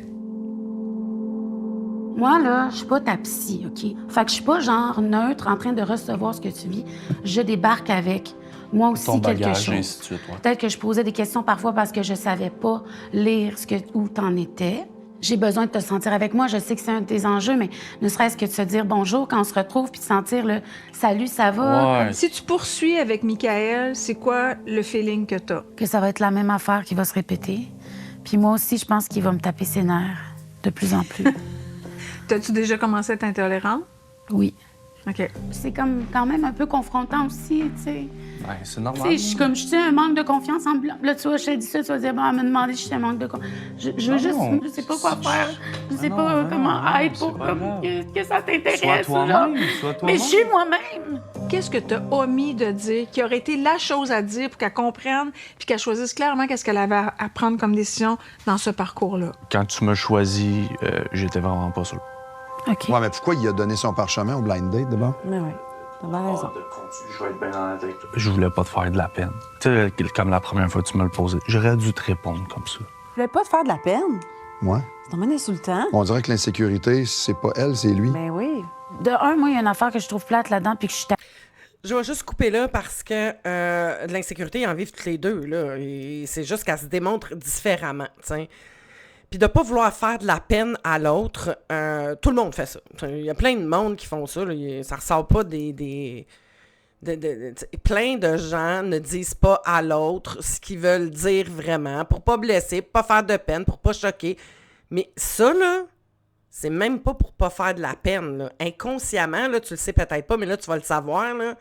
Moi, là, je suis pas ta psy, OK? Fait que je suis pas genre neutre en train de recevoir ce que tu vis. Je débarque avec moi aussi Ton quelque bagage, chose. et ainsi de suite, ouais. Peut-être que je posais des questions parfois parce que je savais pas lire où t'en étais. J'ai besoin de te sentir avec moi. Je sais que c'est un de tes enjeux, mais ne serait-ce que de se dire bonjour quand on se retrouve puis de sentir le salut, ça va. Ouais. Si tu poursuis avec Michael, c'est quoi le feeling que t'as? Que ça va être la même affaire qui va se répéter. Puis moi aussi, je pense qu'il va me taper ses nerfs de plus en plus. T'as-tu déjà commencé à être intolérante? Oui. OK. C'est comme quand même un peu confrontant aussi, tu sais. Ben, c'est Tu normal. sais, je suis un manque de confiance en blanc. Là, tu vois, je te dis ça, tu vas dire, bon, elle m'a demandé si j'étais un manque de confiance. Je veux juste, je sais pas quoi faire. Je sais pas comment être pour que ça t'intéresse. Sois toi-même, genre. sois toi-même. Mais je suis moi-même. Qu'est-ce que t'as omis de dire, qui aurait été la chose à dire pour qu'elle comprenne puis qu'elle choisisse clairement qu'est-ce qu'elle avait à prendre comme décision dans ce parcours-là? Quand tu m'as choisi, j'étais vraiment pas sûr. OK. Ouais, mais pourquoi il a donné son parchemin au blind date d'abord? Mais oui, t'as bien raison. Je vais être bien honnête avec toi. Je voulais pas te faire de la peine. Tu sais, comme la première fois que tu me le posais, j'aurais dû te répondre comme ça. Je voulais pas te faire de la peine. Ouais. C'est vraiment insultant. On dirait que l'insécurité, c'est pas elle, c'est lui. Ben oui. De un, moi, il y a une affaire que je trouve plate là-dedans puis que je suis Je vais juste couper là parce que de l'insécurité, ils en vivent toutes les deux, là. Et c'est juste qu'elle se démontre différemment, t'sais. Puis de pas vouloir faire de la peine à l'autre, tout le monde fait ça. Il y a plein de monde qui font ça, là. Ça ressort pas plein de gens ne disent pas à l'autre ce qu'ils veulent dire vraiment pour pas blesser, pour pas faire de peine, pour pas choquer. Mais ça, là, c'est même pas pour pas faire de la peine, là. Inconsciemment, là, tu le sais peut-être pas, mais là, tu vas le savoir, là.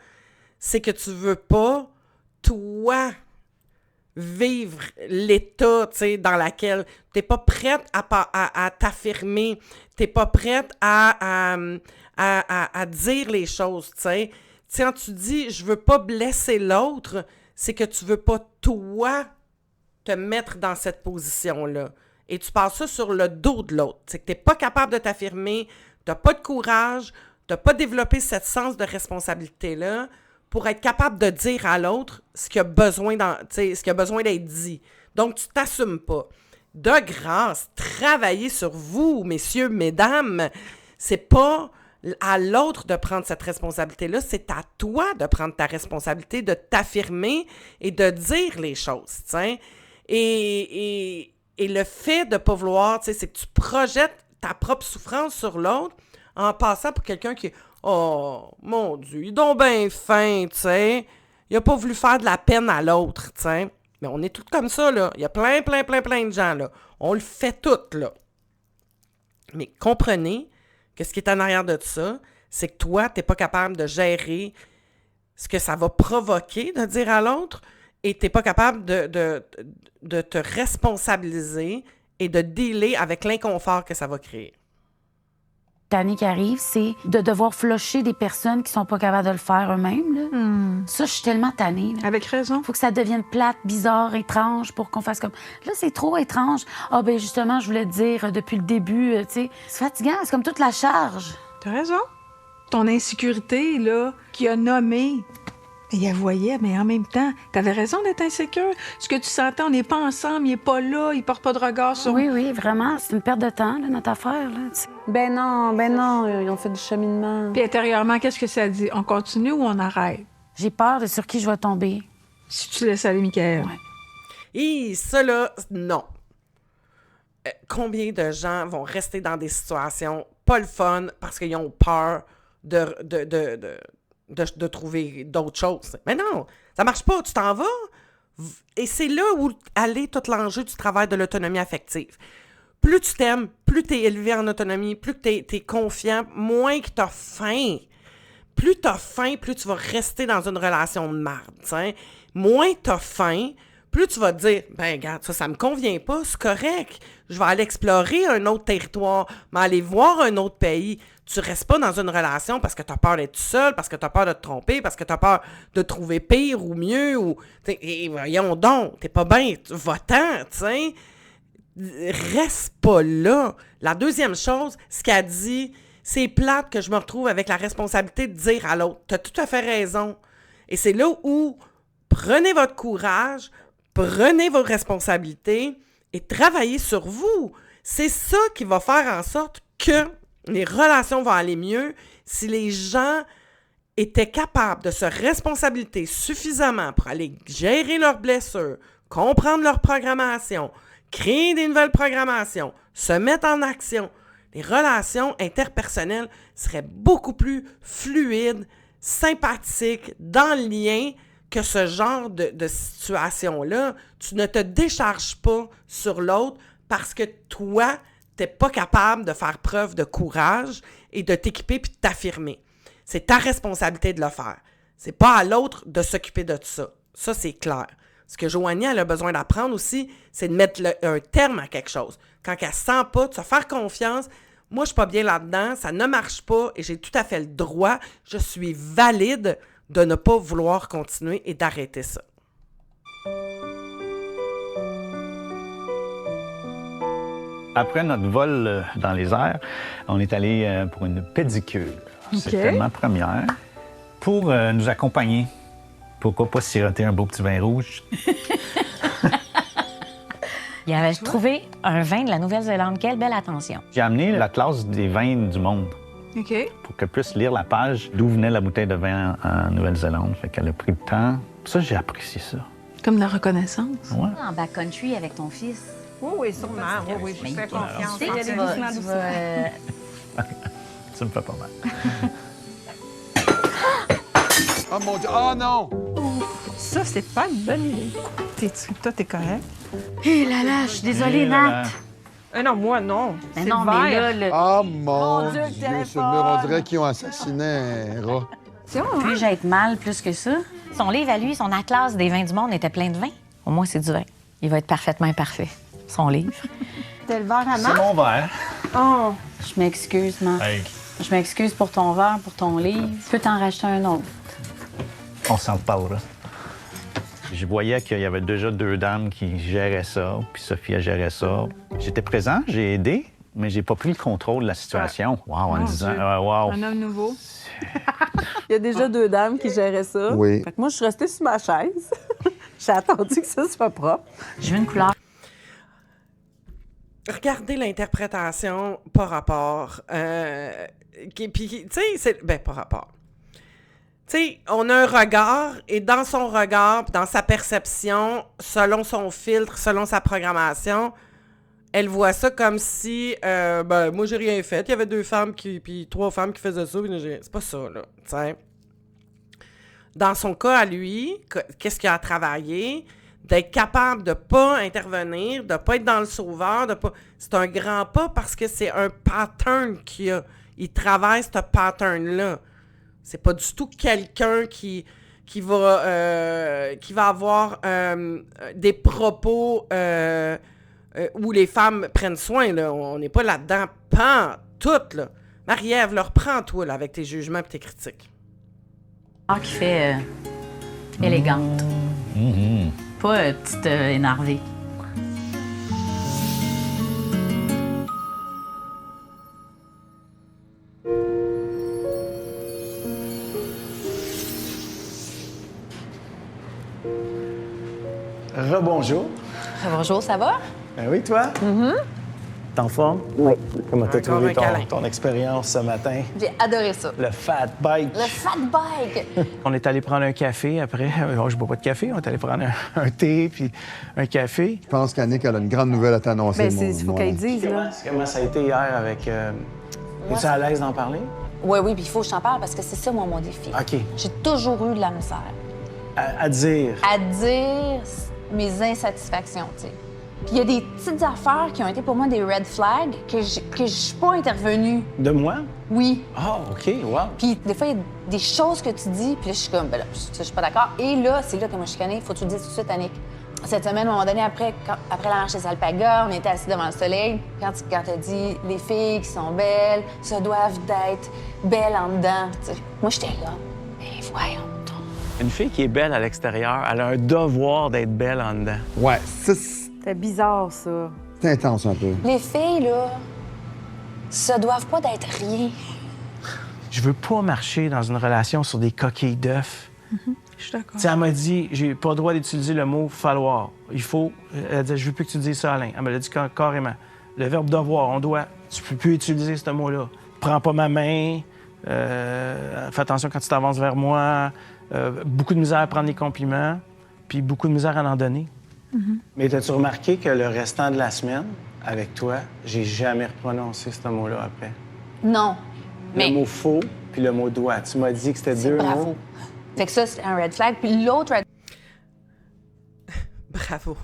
C'est que tu veux pas, toi, vivre l'état, tu sais, dans lequel t'es pas prête à t'affirmer, t'es pas prête à dire les choses, tu sais. Tu sais, quand tu dis « je veux pas blesser l'autre », c'est que tu veux pas, toi, te mettre dans cette position-là. Et tu passes ça sur le dos de l'autre. C'est que t'es pas capable de t'affirmer, t'as pas de courage, t'as pas développé ce sens de responsabilité-là pour être capable de dire à l'autre ce qu'il a besoin d'être dit. Donc, tu t'assumes pas. De grâce, travaillez sur vous, messieurs, mesdames. C'est pas à l'autre de prendre cette responsabilité-là, c'est à toi de prendre ta responsabilité, de t'affirmer et de dire les choses, t'sais. Et le fait de pas vouloir, c'est que tu projettes ta propre souffrance sur l'autre en passant pour quelqu'un qui est « Oh, mon Dieu, il est donc bien fin, tu sais. Il a pas voulu faire de la peine à l'autre, tu sais. » Mais on est tous comme ça, là. Il y a plein de gens, là. On le fait toutes, là. Mais comprenez que ce qui est en arrière de ça, c'est que toi, tu n'es pas capable de gérer ce que ça va provoquer de dire à l'autre et tu n'es pas capable de te responsabiliser et de dealer avec l'inconfort que ça va créer. L'année qui arrive, c'est de devoir flusher des personnes qui sont pas capables de le faire eux-mêmes. Là. Ça, je suis tellement tannée. Là. Avec raison. Faut que ça devienne plate, bizarre, étrange pour qu'on fasse comme... Là, c'est trop étrange. Ah, ben justement, je voulais te dire depuis le début, tu sais, c'est fatigant, c'est comme toute la charge. T'as raison. Ton insécurité, là, qui a nommé... Et elle voyait, mais en même temps, t'avais raison d'être insécure. Ce que tu sentais, on n'est pas ensemble, il n'est pas là, il porte pas de regard sur... Oui, vraiment, c'est une perte de temps, là, notre affaire, là. T'sais. Ben non, ils ont fait du cheminement. Puis intérieurement, qu'est-ce que ça dit? On continue ou on arrête? J'ai peur de sur qui je vais tomber. Si tu laisses aller Michael. Ouais. Et ça, là, non. Combien de gens vont rester dans des situations pas le fun parce qu'ils ont peur de trouver d'autres choses? Mais non, ça marche pas, tu t'en vas. Et c'est là où allait tout l'enjeu du travail de l'autonomie affective. Plus tu t'aimes, plus tu es élevé en autonomie, plus tu es confiant, moins que tu as faim. Plus tu as faim, plus tu vas rester dans une relation de merde. T'sais. Moins tu as faim, plus tu vas te dire, ben regarde, ça me convient pas, c'est correct. Je vais aller explorer un autre territoire, aller voir un autre pays. Tu restes pas dans une relation parce que tu as peur d'être seul, parce que tu as peur de te tromper, parce que tu as peur de trouver pire ou mieux. Et voyons donc, t'es pas bien, va-t'en, tu sais. Reste pas là. La deuxième chose, ce qu'elle dit, c'est plate que je me retrouve avec la responsabilité de dire à l'autre. Tu as tout à fait raison. Et c'est là où prenez votre courage, prenez vos responsabilités et travaillez sur vous. C'est ça qui va faire en sorte que les relations vont aller mieux si les gens étaient capables de se responsabiliser suffisamment pour aller gérer leurs blessures, comprendre leur programmation, créer des nouvelles programmations, se mettre en action. Les relations interpersonnelles seraient beaucoup plus fluides, sympathiques, dans le lien que ce genre de situation-là. Tu ne te décharges pas sur l'autre parce que toi, tu n'es pas capable de faire preuve de courage et de t'équiper puis de t'affirmer. C'est ta responsabilité de le faire. C'est pas à l'autre de s'occuper de ça. Ça, c'est clair. Ce que Joanie, elle a besoin d'apprendre aussi, c'est de mettre un terme à quelque chose. Quand elle ne sent pas, de se faire confiance. Moi, je ne suis pas bien là-dedans, ça ne marche pas et j'ai tout à fait le droit, je suis valide de ne pas vouloir continuer et d'arrêter ça. Après notre vol dans les airs, on est allé pour une pédicure. Okay. C'était ma première. Pour nous accompagner. Pourquoi pas siroter un beau petit vin rouge? Il avait trouvé un vin de la Nouvelle-Zélande. Quelle belle attention. J'ai amené la classe des vins du monde. OK. Pour qu'elle puisse lire la page d'où venait la bouteille de vin en Nouvelle-Zélande. Fait qu'elle a pris le temps. Ça, j'ai apprécié ça. Comme de la reconnaissance. Ouais. En backcountry avec ton fils. Oui, sûrement. Oui, je fais confiance. Tu sais, Ça me fait pas mal. Oh mon Dieu! Oh non! Ça, c'est pas une bonne idée. Toi, t'es correct? Hé là là, je suis désolée, Nat. Non, moi, non. Mais non, mais là, Oh mon Dieu, Dieu! le Sur le mur, on dirait qu'ils ont assassiné un rat. plus j'ai être mal plus que ça. Son livre à lui, son atlas des vins du monde était plein de vin. Au moins, c'est du vin. Il va être parfaitement imparfait, son livre. T'as le verre à C'est main? mon verre. Oh. Je m'excuse, man. Hey. Je m'excuse pour ton verre, pour ton livre. Tu peux t'en racheter un autre. On s'en parlera. Je voyais qu'il y avait déjà 2 dames qui géraient ça, puis Sophie, elle gérait ça. J'étais présent, j'ai aidé, mais j'ai pas pris le contrôle de la situation. Wow, en disant, wow. Un homme nouveau. Il y a déjà 2 dames qui géraient ça. Oui. Fait que moi, je suis restée sur ma chaise. J'ai attendu que ça soit propre. Je veux une couleur. Regardez l'interprétation par rapport. Puis, tu sais, c'est. Ben, par rapport. Tu sais, on a un regard, et dans son regard, dans sa perception, selon son filtre, selon sa programmation, elle voit ça comme si, ben, moi, j'ai rien fait. Il y avait 2 femmes, puis 3 femmes qui faisaient ça. C'est pas ça, là. Tu sais. Dans son cas à lui, qu'est-ce qu'il a à travailler? D'être capable de pas intervenir, de pas être dans le sauveur, de pas... C'est un grand pas parce que c'est un pattern qu'il a. Il travaille ce pattern-là. C'est pas du tout quelqu'un qui va avoir des propos où les femmes prennent soin, là. On n'est pas là-dedans. Pas toutes, là. Marie-Ève, reprends-toi, là, avec tes jugements et tes critiques. Qui fait élégante. Pas petite énervée. Rebonjour. Bonjour, ça va? Ben oui, toi? T'es en forme? Oui. Comment t'as Encore trouvé un câlin. ton expérience ce matin? J'ai adoré ça. Le fat bike. Le fat bike! On est allé prendre un café après. Je bois pas de café. On est allé prendre un thé puis un café. Je pense qu'Annick, elle a une grande nouvelle à t'annoncer. Ben, il faut qu'elle dise, là. Comment ça a été hier avec... Es-tu à l'aise d'en parler? Oui, puis il faut que je t'en parle parce que c'est ça, moi, mon défi. OK. J'ai toujours eu de la misère. À dire. À dire mes insatisfactions, tu sais. Puis il y a des petites affaires qui ont été pour moi des red flags que je suis pas intervenue. De moi? Oui. Ah, OK, wow. Puis des fois, il y a des choses que tu dis, puis là, je suis comme, ben là, je suis pas d'accord. Et là, c'est là que moi, je connais, il faut que tu le dises tout de suite, Annick. Cette semaine, à un moment donné, après la marche des alpagas, on était assis devant le soleil. Quand t'as dit, les filles qui sont belles se doivent d'être belles en dedans. T'sais. Moi, j'étais là. Mais voyons. Une fille qui est belle à l'extérieur, elle a un devoir d'être belle en dedans. Ouais, ça, C'était bizarre, ça. c'est intense un peu. Les filles, là, se doivent pas d'être rien. Je veux pas marcher dans une relation sur des coquilles d'œufs. Je suis d'accord. Elle m'a dit, j'ai pas le droit d'utiliser le mot « falloir ». Il faut... Elle a dit, je veux plus que tu dises ça, Alain. Elle me l'a dit carrément. Le verbe « devoir », on doit... Tu peux plus utiliser ce mot-là. Prends pas ma main. Fais attention quand tu t'avances vers moi. Beaucoup de misère à prendre les compliments. Puis beaucoup de misère à en donner. Mais as-tu remarqué que le restant de la semaine, avec toi, j'ai jamais prononcé ce mot-là après? Non. Le mot « faux » puis le mot « doit ». Tu m'as dit que c'était 2 bravo. mots. Fait que ça, c'est un red flag. Puis l'autre red... Bravo.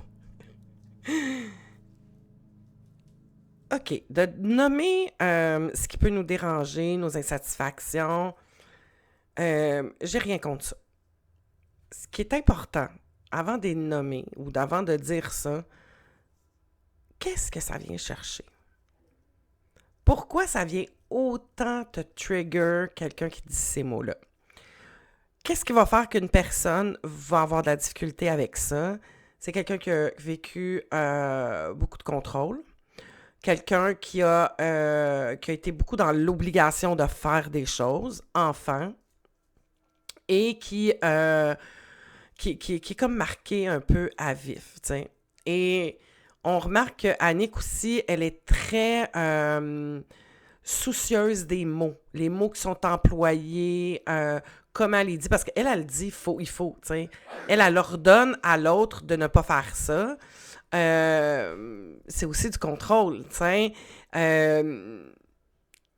OK. De nommer ce qui peut nous déranger, nos insatisfactions, j'ai rien contre ça. Ce qui est important, avant de les nommer ou avant de dire ça, qu'est-ce que ça vient chercher? Pourquoi ça vient autant te trigger quelqu'un qui dit ces mots-là? Qu'est-ce qui va faire qu'une personne va avoir de la difficulté avec ça? C'est quelqu'un qui a vécu beaucoup de contrôle, quelqu'un qui a été beaucoup dans l'obligation de faire des choses, enfant, et qui est comme marqué un peu à vif, t'sais. Et on remarque qu'Annick aussi, elle est très soucieuse des mots, les mots qui sont employés, comment elle les dit, parce qu'elle, elle dit il faut, tu sais. Elle ordonne à l'autre de ne pas faire ça. C'est aussi du contrôle, tu sais.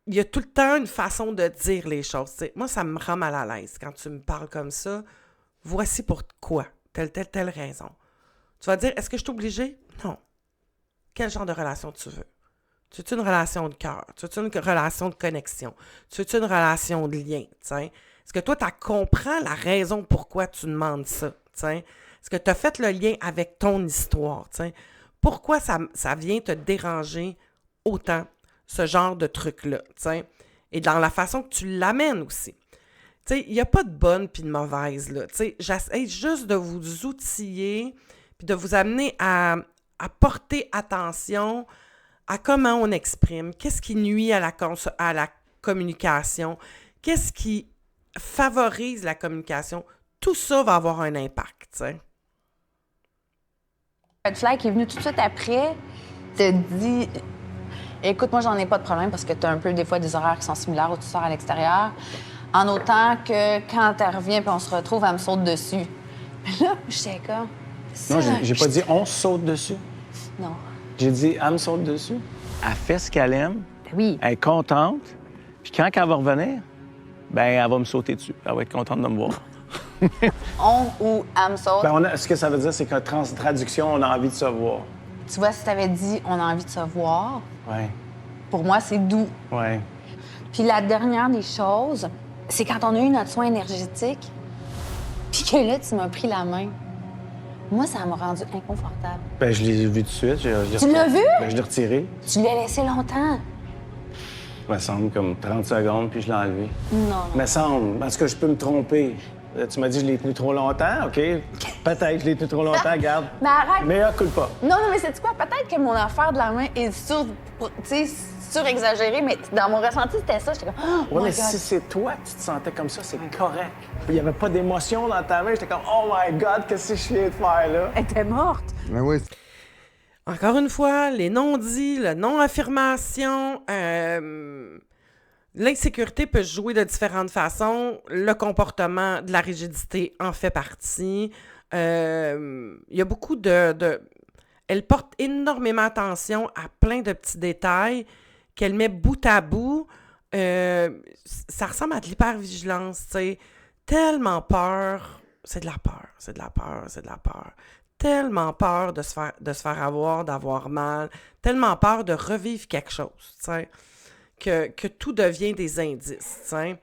Il y a tout le temps une façon de dire les choses, tu sais. Moi, ça me rend mal à l'aise quand tu me parles comme ça. Voici pourquoi, telle raison. Tu vas dire, est-ce que je suis obligée? Non. Quel genre de relation tu veux? Tu veux-tu une relation de cœur? Tu veux-tu une relation de connexion? Tu veux-tu une relation de lien? T'sais? Est-ce que toi, tu comprends la raison pourquoi tu demandes ça? T'sais? Est-ce que tu as fait le lien avec ton histoire? T'sais? Pourquoi ça vient te déranger autant, ce genre de truc-là? T'sais? Et dans la façon que tu l'amènes aussi. Il n'y a pas de bonne puis de mauvaise. Là. J'essaie juste de vous outiller puis de vous amener à porter attention à comment on exprime, qu'est-ce qui nuit à la communication, qu'est-ce qui favorise la communication, tout ça va avoir un impact, tu sais. Red Flag qui est venu tout de suite après te dit écoute, moi, j'en ai pas de problème parce que tu as un peu des fois des horaires qui sont similaires où tu sors à l'extérieur. En autant que quand elle revient puis on se retrouve, elle me saute dessus. Mais là, j'étais comme. Non, j'ai pas dit on saute dessus. Non. J'ai dit elle me saute dessus. Elle fait ce qu'elle aime. Oui. Elle est contente. Puis quand elle va revenir, ben elle va me sauter dessus. Elle va être contente de me voir. On ou elle me saute. Ben, ce que ça veut dire, c'est qu'en traduction, on a envie de se voir. Tu vois, si t'avais dit on a envie de se voir, Ouais. pour moi, c'est doux. Ouais. Puis la dernière des choses, c'est quand on a eu notre soin énergétique, puis que là, tu m'as pris la main. Moi, ça m'a rendu inconfortable. Ben, je l'ai vu tout de suite. Tu l'as vu? Ben, je l'ai retiré. Tu l'as laissé longtemps. Il me semble comme 30 secondes, puis je l'ai enlevé. Non. Il me semble. Parce que je peux me tromper. Tu m'as dit que je l'ai tenu trop longtemps, OK? Peut-être que je l'ai tenu trop longtemps, regarde. Mais arrête! Meilleur culpa. Non, mais c'est quoi? Peut-être que mon affaire de la main est surexagérée, mais dans mon ressenti, c'était ça. J'étais comme, oh Ouais, my mais God. si c'est toi que tu te sentais comme ça, c'est correct. Il n'y avait pas d'émotion dans ta main. J'étais comme, oh my God, qu'est-ce que je viens de faire là? Elle était morte. Ben oui. Encore une fois, les non-dits, la non-affirmation, l'insécurité peut se jouer de différentes façons. Le comportement de la rigidité en fait partie. Il y a beaucoup Elle porte énormément attention à plein de petits détails qu'elle met bout à bout. Ça ressemble à de l'hypervigilance, tu sais. Tellement peur. C'est de la peur, c'est de la peur, c'est de la peur. Tellement peur de se faire avoir, d'avoir mal. Tellement peur de revivre quelque chose, tu sais. Que tout devient des indices, tu sais.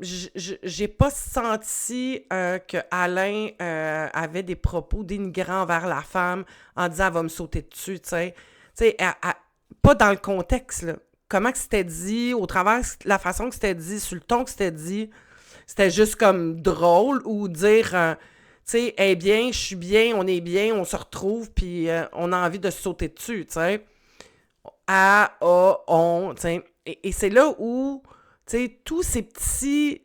J'ai pas senti que Alain avait des propos dénigrants envers la femme en disant « elle va me sauter dessus », tu sais. Tu sais, pas dans le contexte, là. Comment que c'était dit, au travers la façon que c'était dit, sur le ton que c'était dit, c'était juste comme drôle ou dire, tu sais, « eh bien, je suis bien, on est bien, on se retrouve, puis on a envie de se sauter dessus », tu sais. On, tu sais. Et c'est là où, tu sais, tous ces petits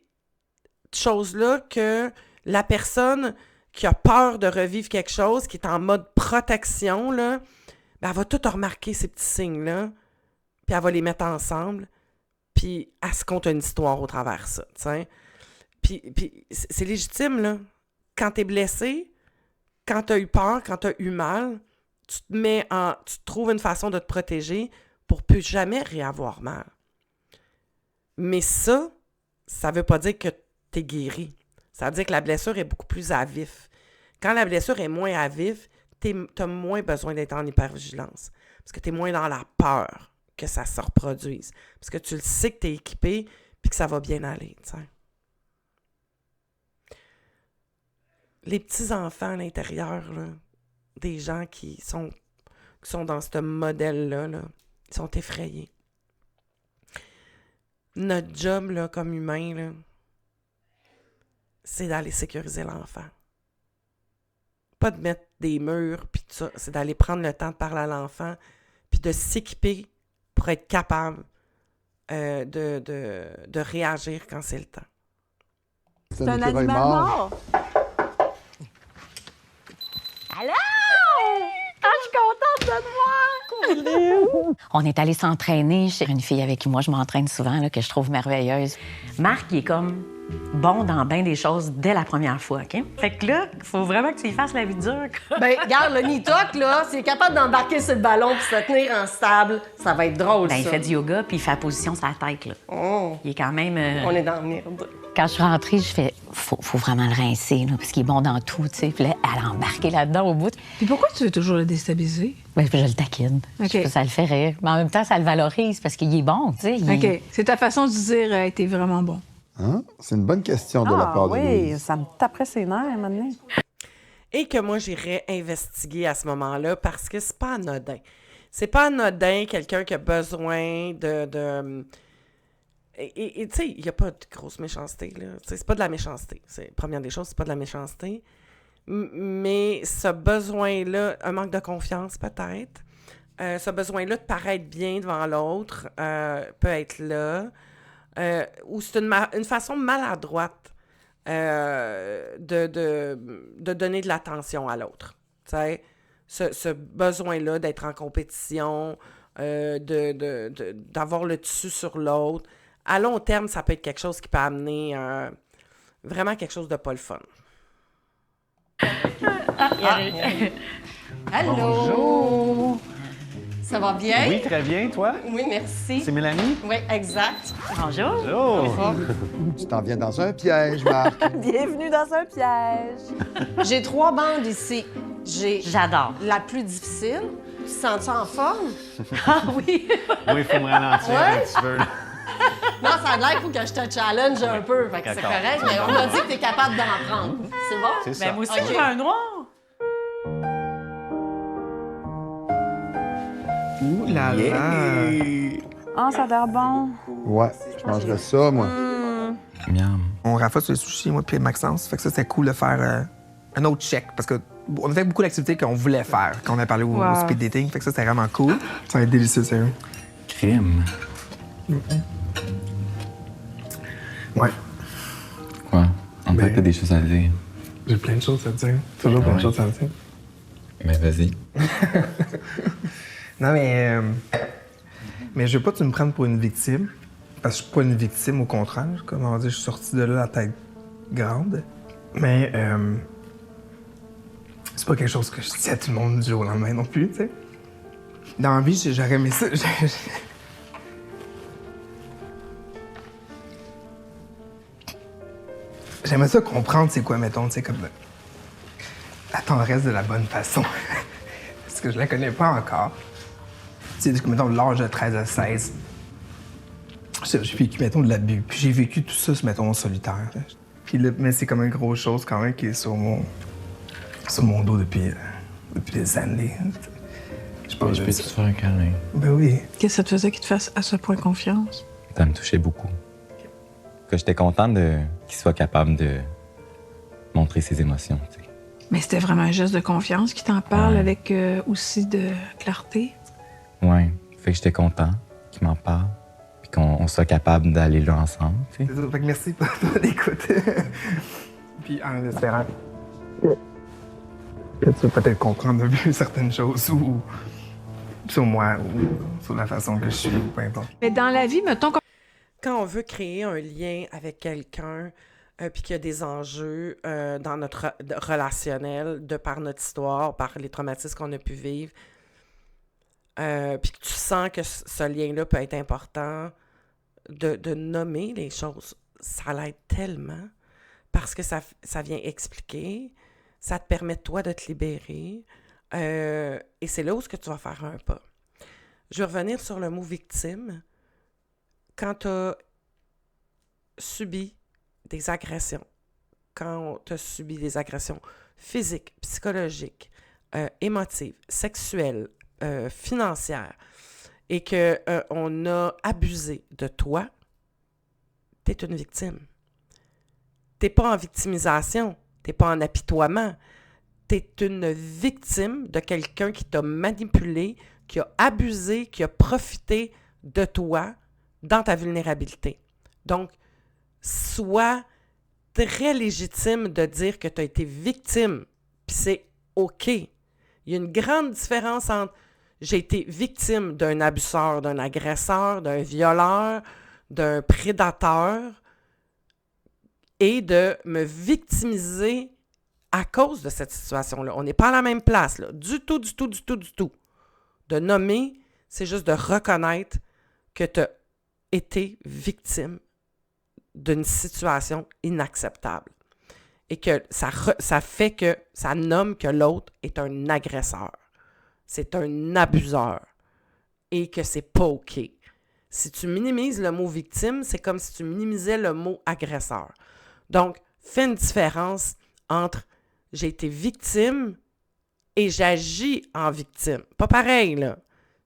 choses-là que la personne qui a peur de revivre quelque chose, qui est en mode protection, là, ben, elle va tout remarquer ces petits signes-là, puis elle va les mettre ensemble, puis elle se conte une histoire au travers de ça, tu sais. Puis c'est légitime, là. Quand t'es blessé, quand t'as eu peur, quand t'as eu mal, tu te trouves une façon de te protéger pour plus jamais réavoir mal. Mais ça veut pas dire que t'es guéri. Ça veut dire que la blessure est beaucoup plus à vif. Quand la blessure est moins à vif, t'as moins besoin d'être en hypervigilance. Parce que t'es moins dans la peur que ça se reproduise. Parce que tu le sais que t'es équipé puis que ça va bien aller, tu sais. Les petits-enfants à l'intérieur, là, des gens qui sont dans ce modèle-là, là, ils sont effrayés. Notre job, là, comme humain, là, c'est d'aller sécuriser l'enfant. Pas de mettre des murs, puis tout ça. C'est d'aller prendre le temps de parler à l'enfant, puis de s'équiper pour être capable de réagir quand c'est le temps. C'est un animal mort. Allô? Ah, je suis contente de te voir! On est allé s'entraîner chez une fille avec qui moi je m'entraîne souvent, là, que je trouve merveilleuse. Marc, il est comme bon dans bien des choses dès la première fois, OK? Fait que là, il faut vraiment que tu y fasses la vie dure. Ben, regarde, le Nitok, là, s'il est capable d'embarquer sur le ballon puis se tenir en stable, ça va être drôle, Ben, il ça. fait du yoga puis il fait la position sur la tête, là. Oh. Il est quand même... On est dans la merde. Quand je suis rentrée, je fais faut vraiment le rincer, là, parce qu'il est bon dans tout, tu sais. Puis là, elle a embarqué là-dedans au bout. Puis pourquoi tu veux toujours le déstabiliser? Ben, je le taquine. OK. Ça le fait rire. Mais en même temps, ça le valorise parce qu'il est bon, tu sais. OK. C'est ta façon de dire t'es vraiment bon. Hein? C'est une bonne question de la part de Louise. Ça me taperait ses nerfs, maintenant. Et que moi, j'irais investiguer à ce moment-là parce que c'est pas anodin. C'est pas anodin, quelqu'un qui a besoin de... Et tu sais, il n'y a pas de grosse méchanceté, là. T'sais, c'est pas de la méchanceté. Première des choses, c'est pas de la méchanceté. mais ce besoin-là, un manque de confiance peut-être, ce besoin-là de paraître bien devant l'autre peut être là, ou c'est une façon maladroite de donner de l'attention à l'autre. Tu sais, ce besoin-là d'être en compétition, d'avoir le dessus sur l'autre, à long terme, ça peut être quelque chose qui peut amener vraiment quelque chose de pas le fun. Allô! Bonjour! Ça va bien? Oui, très bien, toi? Oui, merci. C'est Mélanie? Oui, exact. Bonjour. Bonjour! Tu t'en viens dans un piège, Marc. Bienvenue dans un piège. J'ai 3 bandes ici. J'adore. La plus difficile. Tu te sens-tu en forme? Ah oui! Oui, il faut me ralentir un petit peu. Non, ça a l'air qu'il faut que je te challenge un peu. Fait que c'est D'accord. correct, mais on m'a dit que tu es capable d'en prendre. C'est bon? C'est ça. Ben, moi aussi, Ok. je veux un noir. Ouh là là. Oh, ça a l'air bon. Ouais, je mangerais ça, moi. Miam. On rafale sur le sushi, moi, puis Maxence. Fait que ça, c'était cool de faire un autre check. Parce que on a fait beaucoup d'activités qu'on voulait faire quand on a parlé au speed dating. Fait que ça, c'était vraiment cool. Ça va être délicieux, sérieux. Crime. Ouais. Quoi? On dirait que t'as des choses à dire. J'ai plein de choses à te dire. Toujours plein de choses à te dire. Mais vas-y. Non, mais je veux pas que tu me prennes pour une victime. Parce que je suis pas une victime, au contraire. Comme on va dire, je suis sortie de là la tête grande. Mais c'est pas quelque chose que je dis à tout le monde du jour au lendemain non plus, tu sais. Dans la vie, j'aurais aimé ça. J'aimerais ça comprendre c'est quoi, mettons, tu sais, comme la tendresse de la bonne façon. Parce que je la connais pas encore. Tu sais, mettons, l'âge de 13 à 16. J'ai vécu, mettons, de l'abus. Puis j'ai vécu tout ça, mettons, en solitaire. Là. Puis là, mais c'est comme une grosse chose quand même qui est sur mon dos depuis des années. Je peux te faire un câlin. Ben oui. Qu'est-ce que ça te faisait qu'il te fasse à ce point confiance? Ça me touchait beaucoup. Que j'étais content qu'il soit capable de montrer ses émotions, tu sais. Mais c'était vraiment un geste de confiance qui t'en parle avec aussi de clarté. Ouais. Fait que j'étais content qu'il m'en parle. Puis qu'on soit capable d'aller là ensemble, tu sais. Fait que merci pour ton écoute. Puis en espérant que tu vas peut-être comprendre mieux certaines choses ou sur moi ou sur la façon que je suis, peu importe. Mais dans la vie, mettons... Quand on veut créer un lien avec quelqu'un, puis qu'il y a des enjeux dans notre relationnel, de par notre histoire, par les traumatismes qu'on a pu vivre, puis que tu sens que ce lien-là peut être important, de nommer les choses, ça l'aide tellement, parce que ça vient expliquer, ça te permet toi de te libérer, et c'est là où tu vas faire un pas. Je vais revenir sur le mot « victime ». Quand tu as subi des agressions, quand tu as subi des agressions physiques, psychologiques, émotives, sexuelles, financières, et qu'on a abusé de toi, tu es une victime. Tu n'es pas en victimisation, tu n'es pas en apitoiement. Tu es une victime de quelqu'un qui t'a manipulé, qui a abusé, qui a profité de toi dans ta vulnérabilité. Donc, sois très légitime de dire que tu as été victime, puis c'est OK. Il y a une grande différence entre j'ai été victime d'un abuseur, d'un agresseur, d'un violeur, d'un prédateur, et de me victimiser à cause de cette situation-là. On n'est pas à la même place, là. Du tout. De nommer, c'est juste de reconnaître que tu as été victime d'une situation inacceptable. Et que ça fait que ça nomme que l'autre est un agresseur. C'est un abuseur. Et que c'est pas OK. Si tu minimises le mot victime, c'est comme si tu minimisais le mot agresseur. Donc, fais une différence entre j'ai été victime et j'agis en victime. Pas pareil, là.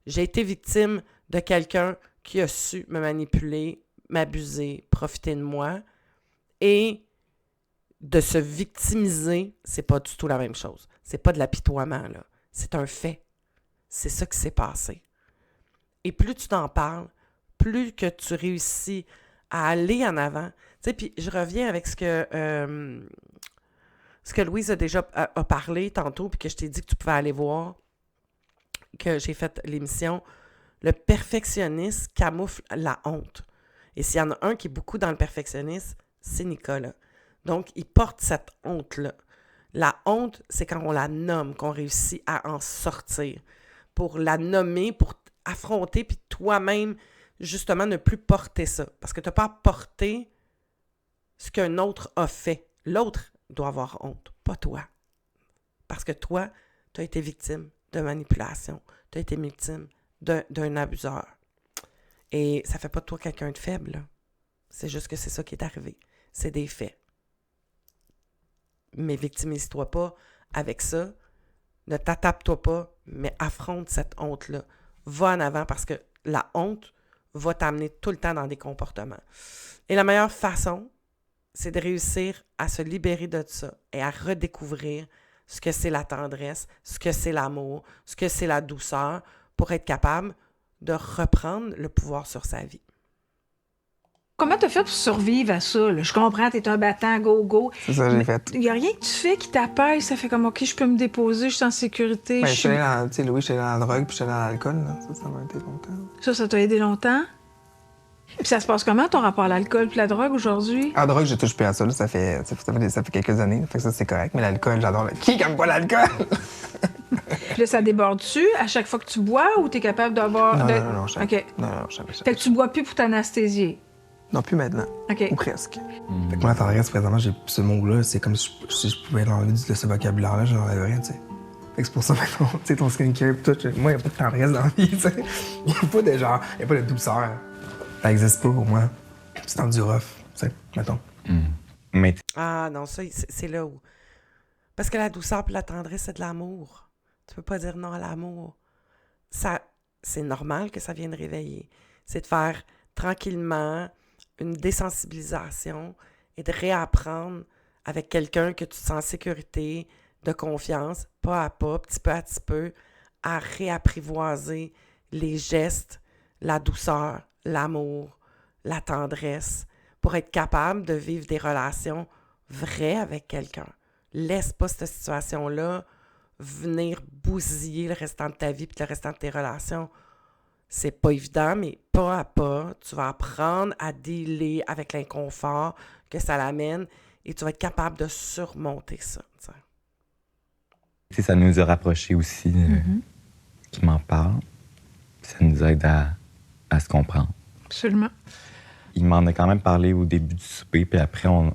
J'ai été victime de quelqu'un qui a su me manipuler, m'abuser, profiter de moi. Et de se victimiser, c'est pas du tout la même chose. C'est pas de l'apitoiement, là. C'est un fait. C'est ça qui s'est passé. Et plus tu t'en parles, plus que tu réussis à aller en avant. Tu sais, puis je reviens avec ce que Louise a déjà a parlé tantôt, puis que je t'ai dit que tu pouvais aller voir, que j'ai fait l'émission. Le perfectionniste camoufle la honte. Et s'il y en a un qui est beaucoup dans le perfectionnisme, c'est Nicolas. Donc, il porte cette honte-là. La honte, c'est quand on la nomme, qu'on réussit à en sortir. Pour la nommer, pour affronter, puis toi-même, justement, ne plus porter ça. Parce que tu n'as pas à porter ce qu'un autre a fait. L'autre doit avoir honte, pas toi. Parce que toi, tu as été victime de manipulation. Tu as été victime d'un abuseur. Et ça fait pas de toi quelqu'un de faible, là. C'est juste que c'est ça qui est arrivé. C'est des faits. Mais victimise-toi pas avec ça. Ne t'attape-toi pas, mais affronte cette honte-là. Va en avant parce que la honte va t'amener tout le temps dans des comportements. Et la meilleure façon, c'est de réussir à se libérer de ça et à redécouvrir ce que c'est la tendresse, ce que c'est l'amour, ce que c'est la douceur pour être capable de reprendre le pouvoir sur sa vie. Comment t'as fait pour survivre à ça? Là? Je comprends, t'es un battant, go. C'est ça que j'ai fait. Il n'y a rien que tu fais qui t'apaise, ça fait comme, OK, je peux me déposer, je suis en sécurité. Ben, j'étais dans, tu sais, Louis, j'étais dans la drogue, puis j'étais dans l'alcool, là. Ça m'a aidé longtemps. Ça t'a aidé longtemps? Puis ça se passe comment, ton rapport à l'alcool puis la drogue aujourd'hui? La drogue, je touche plus à ça, là. Ça fait quelques années, fait que ça, c'est correct. Mais l'alcool, j'adore. Qui aime pas l'alcool? Puis là, ça déborde-tu à chaque fois que tu bois ou t'es capable d'avoir... Non, de... non, jamais. OK. Non, jamais. Fait que tu bois plus pour t'anesthésier? Non, plus maintenant. OK. Ou presque. Fait que moi, la tendresse, présentement, j'ai ce mot-là, c'est comme si je pouvais l'enlever de ce vocabulaire-là, je l'enlèverais, tu sais. Fait que c'est pour ça, maintenant, tu sais, ton skincare pis tout, moi, il n'y a pas de tendresse dans la vie, tu sais. Il n'y a pas de genre, il n'y a pas de douceur. Ça n'existe pas pour moi. C'est dans du rough, tu sais, mettons. Mais Ah non, ça, c'est là où... Parce que la douceur et la tendresse, c'est de l'amour. Tu peux pas dire non à l'amour. Ça, c'est normal que ça vienne réveiller. C'est de faire tranquillement une désensibilisation et de réapprendre avec quelqu'un que tu te sens en sécurité, de confiance, pas à pas, petit peu à petit peu, à réapprivoiser les gestes, la douceur, l'amour, la tendresse, pour être capable de vivre des relations vraies avec quelqu'un. Laisse pas cette situation-là venir bousiller le restant de ta vie et le restant de tes relations. C'est pas évident, mais pas à pas, tu vas apprendre à dealer avec l'inconfort que ça l'amène et tu vas être capable de surmonter ça. ça nous a rapprochés aussi, qui m'en parle. Ça nous aide à se comprendre. Absolument. Il m'en a quand même parlé au début du souper, puis après, on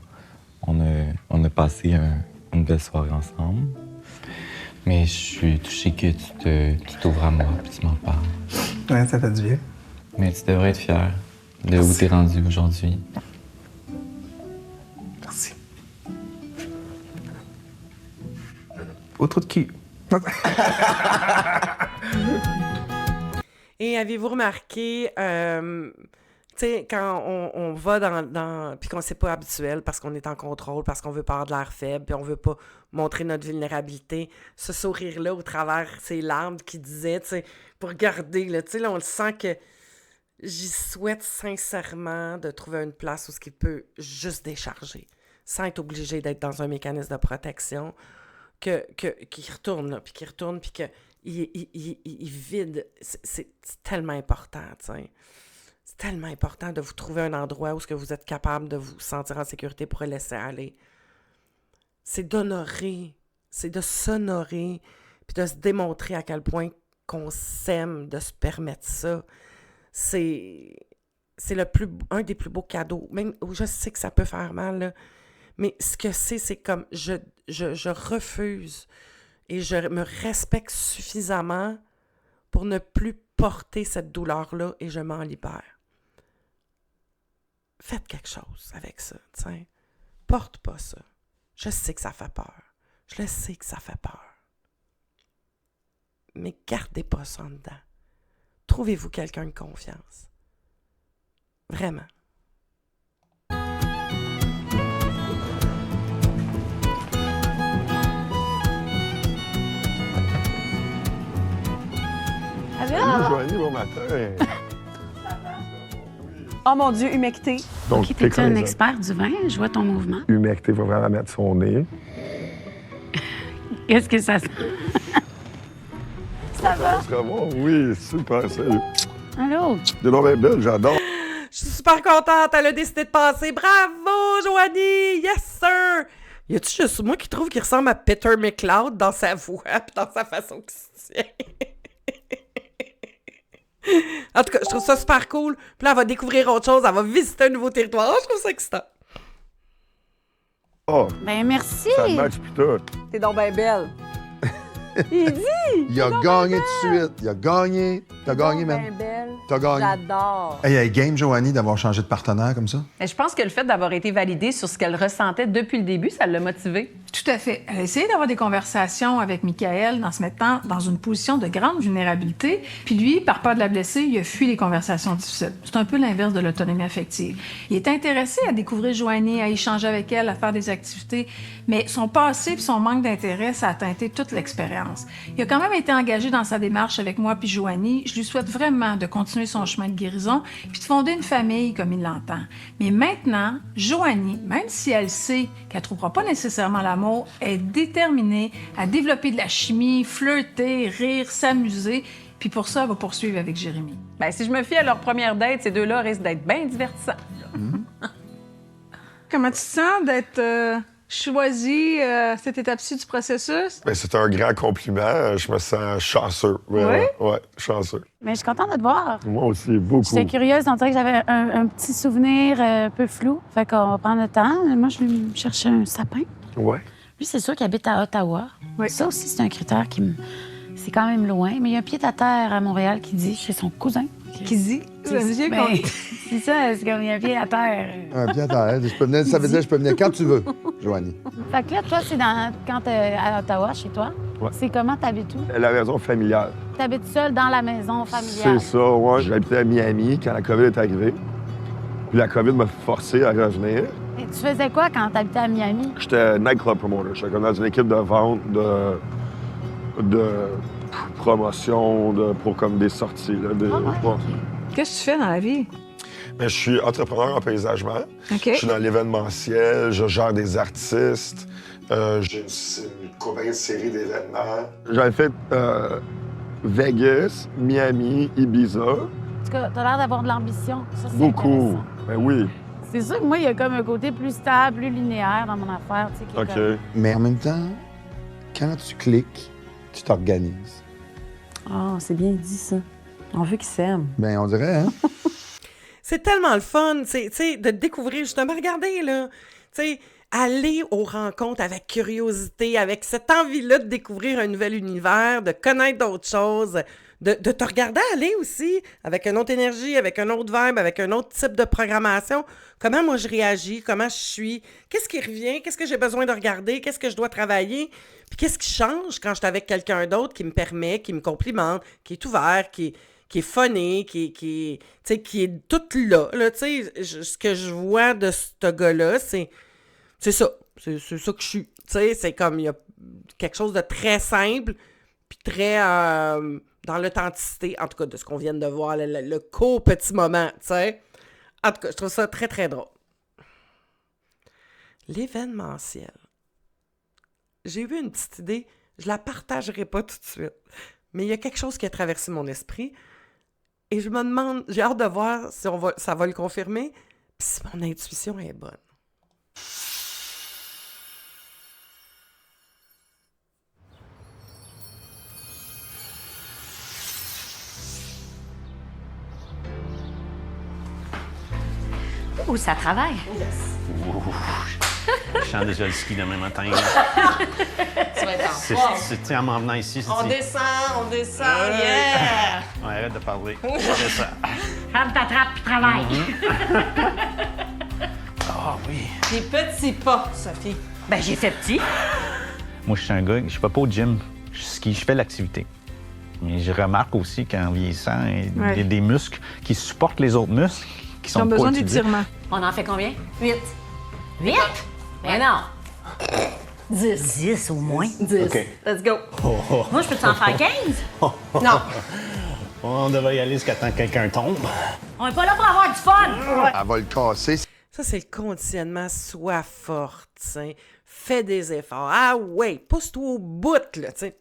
a passé une belle soirée ensemble. Mais je suis touché que tu t'ouvres à moi, puis tu m'en parles. Ouais, ça fait du bien. Mais tu devrais être fier de où t'es rendu aujourd'hui. Merci. Au trou de cul. Et avez-vous remarqué, tu sais, quand on va dans puis qu'on c'est pas habituel parce qu'on est en contrôle, parce qu'on veut pas avoir de l'air faible, puis on veut pas montrer notre vulnérabilité, ce sourire-là au travers ces larmes qui disaient, tu sais, pour regarder, là, tu sais, là, on le sent que j'y souhaite sincèrement de trouver une place où ce qui peut juste décharger, sans être obligé d'être dans un mécanisme de protection, qui retourne, là, puis qui retourne, puis qu'il vide. C'est tellement important, tu sais. C'est tellement important de vous trouver un endroit où ce que vous êtes capable de vous sentir en sécurité pour le laisser aller. C'est d'honorer, c'est de s'honorer, puis de se démontrer à quel point qu'on s'aime, de se permettre ça. C'est un des plus beaux cadeaux. Même je sais que ça peut faire mal, là, mais ce que c'est comme je refuse et je me respecte suffisamment pour ne plus porter cette douleur-là et je m'en libère. Faites quelque chose avec ça, tiens. Porte pas ça. Je sais que ça fait peur. Je le sais que ça fait peur. Mais gardez pas ça en dedans. Trouvez-vous quelqu'un de confiance. Vraiment. Alors? Joanie, bon matin. Oh mon Dieu, humecté. Donc, OK, t'es-tu un expert du vin? Je vois ton mouvement. Humecté, il faut vraiment mettre son nez. Qu'est-ce que ça sent? Ça va? Oui, super, salut. Allô? T'es donc bien belle, j'adore. Je suis super contente, elle a décidé de passer. Bravo, Joanie! Yes, sir! Y a-tu juste moi qui trouve qu'il ressemble à Peter McLeod dans sa voix et dans sa façon qu'il se tient? En tout cas, je trouve ça super cool. Puis là, elle va découvrir autre chose, elle va visiter un nouveau territoire. Je trouve ça excitant. Oh! Ben, merci! Ça match pis tout. T'es donc bien belle. Il dit! Il a gagné tout de suite. Il a gagné. T'as gagné, bien man. belle. T'as gagné. J'adore. Hey, elle est game, Joanie, d'avoir changé de partenaire comme ça? Mais je pense que le fait d'avoir été validée sur ce qu'elle ressentait depuis le début, ça l'a motivée. Tout à fait. Elle a essayé d'avoir des conversations avec Michael en se mettant dans une position de grande vulnérabilité. Puis lui, par peur de la blesser, il a fui les conversations difficiles. C'est un peu l'inverse de l'autonomie affective. Il est intéressé à découvrir Joanie, à échanger avec elle, à faire des activités. Mais son passé et son manque d'intérêt, ça a teinté toute l'expérience. Il a quand même été engagé dans sa démarche avec moi puis Joanie. Je lui souhaite vraiment de continuer son chemin de guérison puis de fonder une famille comme il l'entend. Mais maintenant, Joanie, même si elle sait qu'elle ne trouvera pas nécessairement l'amour, est déterminée à développer de la chimie, flirter, rire, s'amuser. Puis pour ça, elle va poursuivre avec Jérémy. Bien, si je me fie à leur première date, ces deux-là risquent d'être bien divertissants. Comment tu te sens d'être choisie cette étape-ci du processus? Ben, c'est un grand compliment. Je me sens chanceux. Vraiment. Ouais, chanceux. Mais je suis contente de te voir. Moi aussi, beaucoup. J'étais curieuse, on dirait que j'avais un petit souvenir un peu flou. Fait qu'on va prendre le temps. Moi, je vais me chercher un sapin. Ouais. Lui, c'est sûr qu'il habite à Ottawa. Oui. Ça aussi, c'est un critère qui me... C'est quand même loin, mais il y a un pied-à-terre à Montréal qui dit, chez son cousin. Qui dit? C'est ça, c'est comme il y a un pied-à-terre. Un pied-à-terre. Je peux venir, ça veut dire que je peux venir quand tu veux, Joanie. Fait que là, toi, c'est quand t'es à Ottawa, chez toi. Ouais. C'est comment t'habites où? La maison familiale. T'habites seul dans la maison familiale? C'est ça, ouais. J'habitais à Miami quand la COVID est arrivée. Puis la COVID m'a forcé à revenir. Et tu faisais quoi quand t'habitais à Miami? J'étais nightclub promoter. J'étais comme dans une équipe de vente, de promotion, pour comme des sorties. Là, Qu'est-ce que tu fais dans la vie? Ben, je suis entrepreneur en paysagement. OK. Je suis dans l'événementiel, je gère des artistes. J'ai une compagnie de série d'événements. J'avais fait Vegas, Miami, Ibiza. En tout cas, t'as l'air d'avoir de l'ambition. Ça, c'est Beaucoup. intéressant. Ben oui. C'est sûr que moi, il y a comme un côté plus stable, plus linéaire dans mon affaire. Tu sais, qui est comme... Mais en même temps, quand tu cliques, tu t'organises. Ah, c'est bien dit, ça. On veut qu'ils s'aiment. Ben, on dirait, hein? C'est tellement le fun, tu sais, de découvrir justement. Regardez, là, tu sais, aller aux rencontres avec curiosité, avec cette envie-là de découvrir un nouvel univers, de connaître d'autres choses, de te regarder aller aussi avec une autre énergie, avec un autre vibe, avec un autre type de programmation. Comment moi je réagis, comment je suis, qu'est-ce qui revient, qu'est-ce que j'ai besoin de regarder, qu'est-ce que je dois travailler, puis qu'est-ce qui change quand je suis avec quelqu'un d'autre qui me permet, qui me complimente, qui est ouvert, qui est funny, qui est tout là. Tu sais, ce que je vois de ce gars-là, c'est ça. C'est ça que je suis. Tu sais, c'est comme, il y a quelque chose de très simple, puis très dans l'authenticité, en tout cas, de ce qu'on vient de voir, le court petit moment, tu sais. En tout cas, je trouve ça très, très drôle. L'événementiel. J'ai eu une petite idée, je la partagerai pas tout de suite, mais il y a quelque chose qui a traversé mon esprit, et je me demande, j'ai hâte de voir si ça va le confirmer, puis si mon intuition est bonne. Ouh, ça travaille. Je sens déjà le ski demain matin. Tu vas être en forme. C'est en m'en venant ici. On descend, yeah! On arrête de parler. On descend. Ferme ta trappe puis travaille. Ah oui. Des petits pas, Sophie. Ben, j'ai fait petit. Moi, je suis un gars, je vais pas au gym. Je skie, je fais l'activité. Mais je remarque aussi qu'en vieillissant, il y a des muscles qui supportent les autres muscles qui sont Ils ont besoin pas utilisés. d'étirement. On en fait combien? 8. 8? Ben non. 10. 10 au moins. 10. OK. Let's go. Moi, je peux t'en faire 15? Non. On devrait y aller jusqu'à temps que quelqu'un tombe. On est pas là pour avoir du fun! Elle va le casser. Ça, c'est le conditionnement. Sois forte, t'sais. Fais des efforts. Ah ouais, pousse-toi au bout, là, tu sais.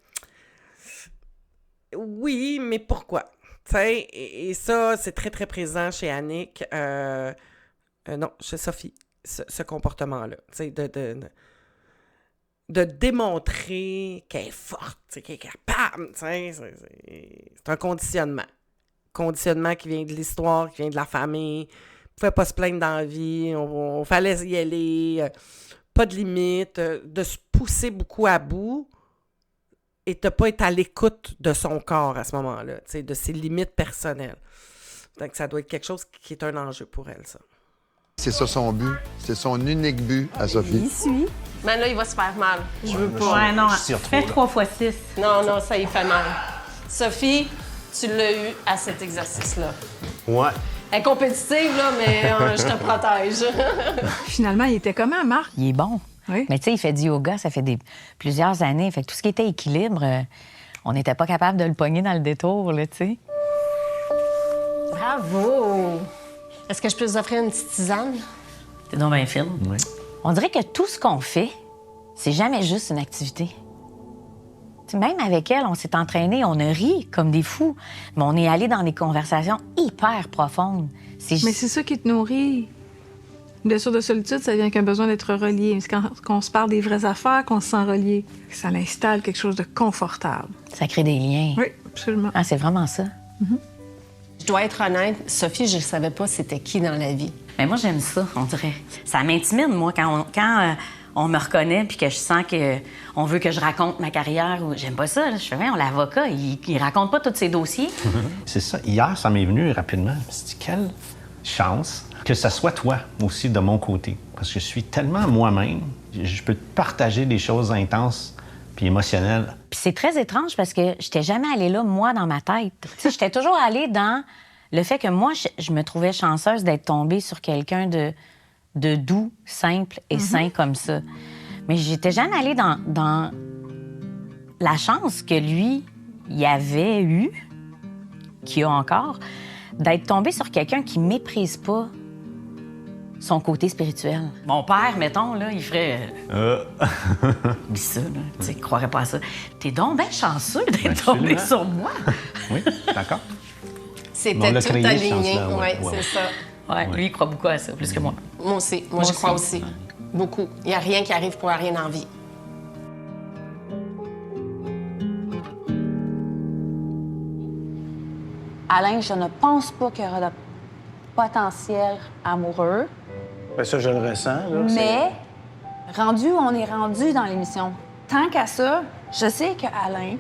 Oui, mais pourquoi? T'sais, et ça, c'est très, très présent chez Annick. Non, chez Sophie, ce comportement-là. Tu sais, de démontrer qu'elle est forte, qu'elle est capable. C'est un conditionnement. Conditionnement qui vient de l'histoire, qui vient de la famille. On ne pouvait pas se plaindre dans la vie. On fallait y aller. Pas de limite. De se pousser beaucoup à bout et de ne pas être à l'écoute de son corps à ce moment-là, de ses limites personnelles. Donc, ça doit être quelque chose qui est un enjeu pour elle, ça. C'est ça son but. C'est son unique but à Sophie. Il suit. Mais là, il va se faire mal. Je veux pas. Ouais, non, fais 3 fois 6. Non, non, ça y fait mal. Sophie, tu l'as eu à cet exercice-là. Ouais. Elle est compétitive, là, mais je te protège. Finalement, il était comment, Marc? Il est bon. Oui. Mais tu sais, il fait du yoga, ça fait plusieurs années. Fait que tout ce qui était équilibre, on n'était pas capable de le pogner dans le détour, là, tu sais. Bravo! Est-ce que je peux vous offrir une petite tisane? C'est donc bien film. Oui. On dirait que tout ce qu'on fait, c'est jamais juste une activité. T'sais, même avec elle, on s'est entraîné, on a ri comme des fous, mais on est allé dans des conversations hyper profondes. Mais c'est ça qui te nourrit. Une blessure de solitude, ça vient avec un besoin d'être relié. C'est quand on se parle des vraies affaires qu'on se sent relié. Ça installe quelque chose de confortable. Ça crée des liens. Oui, absolument. Ah, c'est vraiment ça. Je dois être honnête, Sophie, je ne savais pas c'était qui dans la vie. Mais moi, j'aime ça, on dirait. Ça m'intimide, moi, quand on me reconnaît puis que je sens qu'on veut que je raconte ma carrière. J'aime pas ça. Là. Je fais, l'avocat, il raconte pas tous ses dossiers. C'est ça. Hier, ça m'est venu rapidement. Je me suis dit, quelle chance que ça soit toi aussi de mon côté. Parce que je suis tellement moi-même. Je peux te partager des choses intenses puis émotionnelles. Puis c'est très étrange parce que j'étais jamais allée là, moi, dans ma tête. Tu sais, j'étais toujours allée dans le fait que moi, je me trouvais chanceuse d'être tombée sur quelqu'un de doux, simple et sain comme ça. Mais j'étais jamais allée dans la chance que lui, il avait eu, qu'il a encore, d'être tombé sur quelqu'un qui méprise pas son côté spirituel. Mon père, mettons, là, il ferait... Dis ça, là, tu sais, il croirait pas à ça. T'es donc bien chanceux d'être tombé sur moi. Oui, d'accord. C'était tout aligné, oui, c'est ça. Ouais, lui, il croit beaucoup à ça, plus que moi. Moi aussi, moi je crois aussi. Beaucoup. Il n'y a rien qui arrive pour rien en vie. Alain, je ne pense pas qu'il y aura de potentiel amoureux. Bien, ça, je le ressens. Là, mais, rendu où on est rendu dans l'émission, tant qu'à ça, je sais que Alain,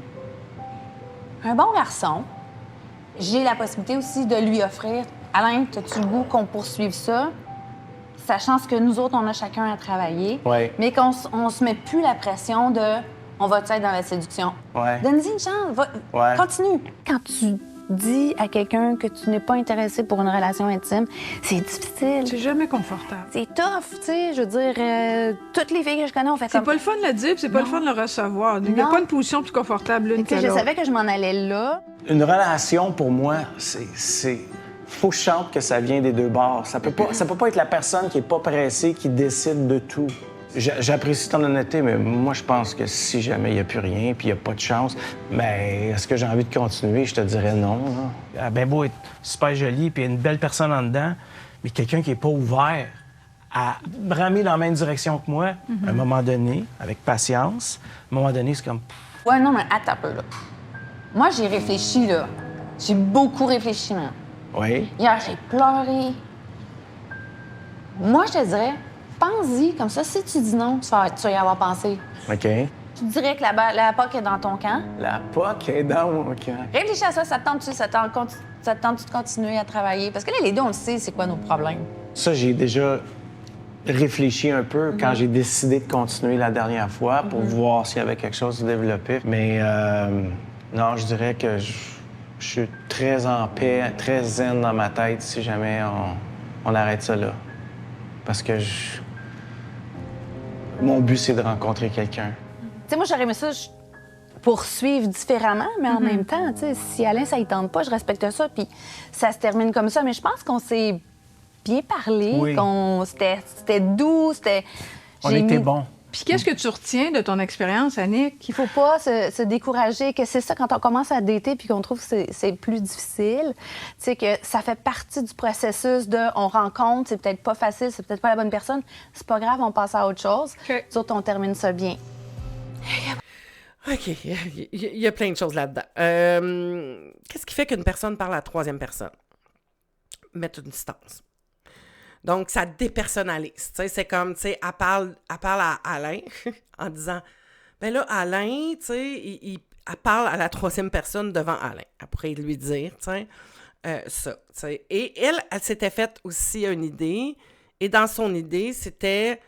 un bon garçon, j'ai la possibilité aussi de lui offrir « Alain, as-tu le goût qu'on poursuive ça? » Sachant ce que nous autres, on a chacun à travailler, mais qu'on se met plus la pression de « On va être dans la séduction. » Donne-y une chance, continue. Quand tu dis à quelqu'un que tu n'es pas intéressé pour une relation intime, c'est difficile. C'est jamais confortable. C'est tough, tu sais. Je veux dire, toutes les filles que je connais ont fait comme... C'est pas le fun de le dire, puis c'est pas le fun de le recevoir. Il n'y a pas une position plus confortable l'une que l'autre. Je savais que je m'en allais là. Une relation, pour moi, c'est... Faut que je chante que ça vient des deux bords. Ça peut pas être la personne qui est pas pressée, qui décide de tout. J'apprécie ton honnêteté, mais moi, je pense que si jamais il n'y a plus rien puis il n'y a pas de chance, bien, est-ce que j'ai envie de continuer? Je te dirais non. Elle a bien beau être super jolie puis une belle personne en dedans, mais quelqu'un qui n'est pas ouvert à bramer dans la même direction que moi, à un moment donné, avec patience, à un moment donné, c'est comme... Ouais, non, mais attends un peu, là. Moi, j'ai réfléchi, là. J'ai beaucoup réfléchi, man. Oui. Hier, j'ai pleuré. Moi, je te dirais... Pense-y, comme ça, si tu dis non, tu vas y avoir pensé. OK. Tu dirais que la POC est dans ton camp. La POC est dans mon camp. Réfléchis à ça, ça te tente-tu de continuer à travailler? Parce que là, les deux, on le sait, c'est quoi nos problèmes. Ça, j'ai déjà réfléchi un peu quand j'ai décidé de continuer la dernière fois pour voir s'il y avait quelque chose de développé. Mais non, je dirais que je suis très en paix, très zen dans ma tête si jamais on arrête ça là. Parce que mon but, c'est de rencontrer quelqu'un. Tu sais, moi, j'aurais aimé ça poursuivre différemment, mais en même temps, tu sais, si Alain, ça ne tente pas, je respecte ça, puis ça se termine comme ça. Mais je pense qu'on s'est bien parlé, c'était doux, On était bons. Puis qu'est-ce que tu retiens de ton expérience, Annick? Qu'il faut pas se décourager, que c'est ça quand on commence à dater puis qu'on trouve que c'est plus difficile, tu sais, que ça fait partie du processus de on rencontre, c'est peut-être pas facile, c'est peut-être pas la bonne personne, c'est pas grave, on passe à autre chose. Nous autres, on termine ça bien. OK, il y a plein de choses là-dedans. Qu'est-ce qui fait qu'une personne parle à la troisième personne? Mettre une distance. Donc, ça dépersonnalise. Tu sais, c'est comme, tu sais, elle parle à Alain en disant, ben là, Alain, tu sais, elle parle à la troisième personne devant Alain. Elle pourrait lui dire, tu sais, ça, tu sais. Et elle s'était faite aussi une idée. Et dans son idée, c'était,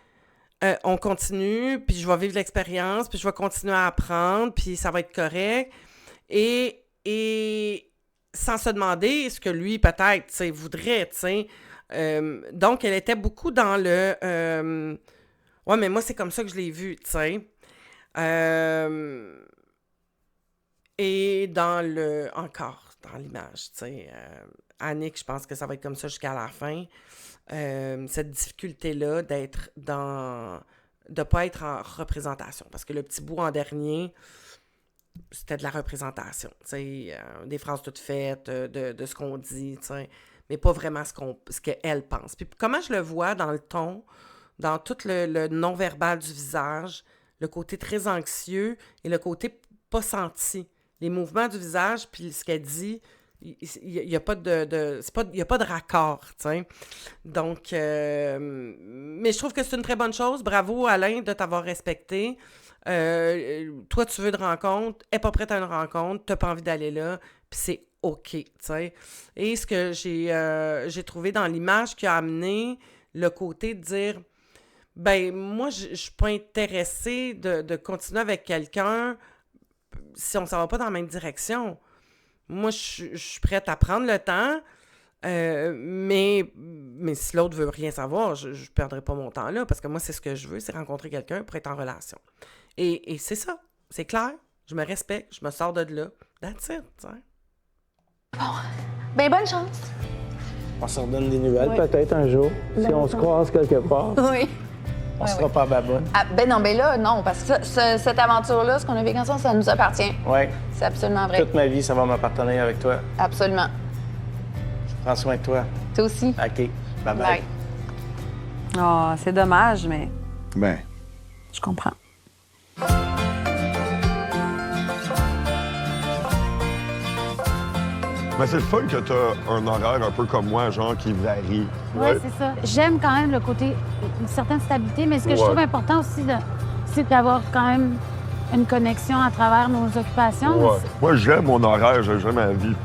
on continue, puis je vais vivre l'expérience, puis je vais continuer à apprendre, puis ça va être correct. Et sans se demander ce que lui, peut-être, tu sais, voudrait, tu sais. Donc, elle était beaucoup dans le ouais, mais moi, c'est comme ça que je l'ai vu, tu sais. Et dans l'image, tu sais. Annick, je pense que ça va être comme ça jusqu'à la fin. Cette difficulté-là d'être de pas être en représentation. Parce que le petit bout en dernier, c'était de la représentation, tu sais. Des phrases toutes faites, de ce qu'on dit, tu sais. Mais pas vraiment ce qu'elle pense. Puis comment je le vois dans le ton, dans tout le non-verbal du visage, le côté très anxieux et le côté pas senti. Les mouvements du visage, puis ce qu'elle dit, il n'y a pas de raccord, tu sais. Donc, mais je trouve que c'est une très bonne chose. Bravo, Alain, de t'avoir respecté. Toi, tu veux une rencontre, elle n'est pas prête à une rencontre, tu n'as pas envie d'aller là, puis c'est OK, tu sais. Et ce que j'ai trouvé dans l'image qui a amené le côté de dire, ben moi, je suis pas intéressée de continuer avec quelqu'un si on s'en va pas dans la même direction. Moi, je suis prête à prendre le temps, mais si l'autre veut rien savoir, je perdrai pas mon temps là, parce que moi, c'est ce que je veux, c'est rencontrer quelqu'un pour être en relation. Et c'est ça, c'est clair, je me respecte, je me sors de là. That's it, tu sais. Bon, ben bonne chance. On se redonne des nouvelles peut-être un jour, si on se croise quelque part. Oui. On sera pas baboune. Ah, ben non, ben là, non, parce que cette aventure-là, ce qu'on a vécu ensemble, ça nous appartient. Oui. C'est absolument vrai. Toute ma vie, ça va m'appartenir avec toi. Absolument. Prends soin de toi. Toi aussi. OK. Bye-bye. Oh, c'est dommage, mais... Ben. Je comprends. Mais c'est le fun que tu as un horaire un peu comme moi, genre, qui varie. Oui, c'est ça. J'aime quand même le côté, une certaine stabilité, mais ce que je trouve important aussi, c'est d'avoir quand même une connexion à travers nos occupations. Ouais. Moi, j'aime mon horaire, j'aime la vie,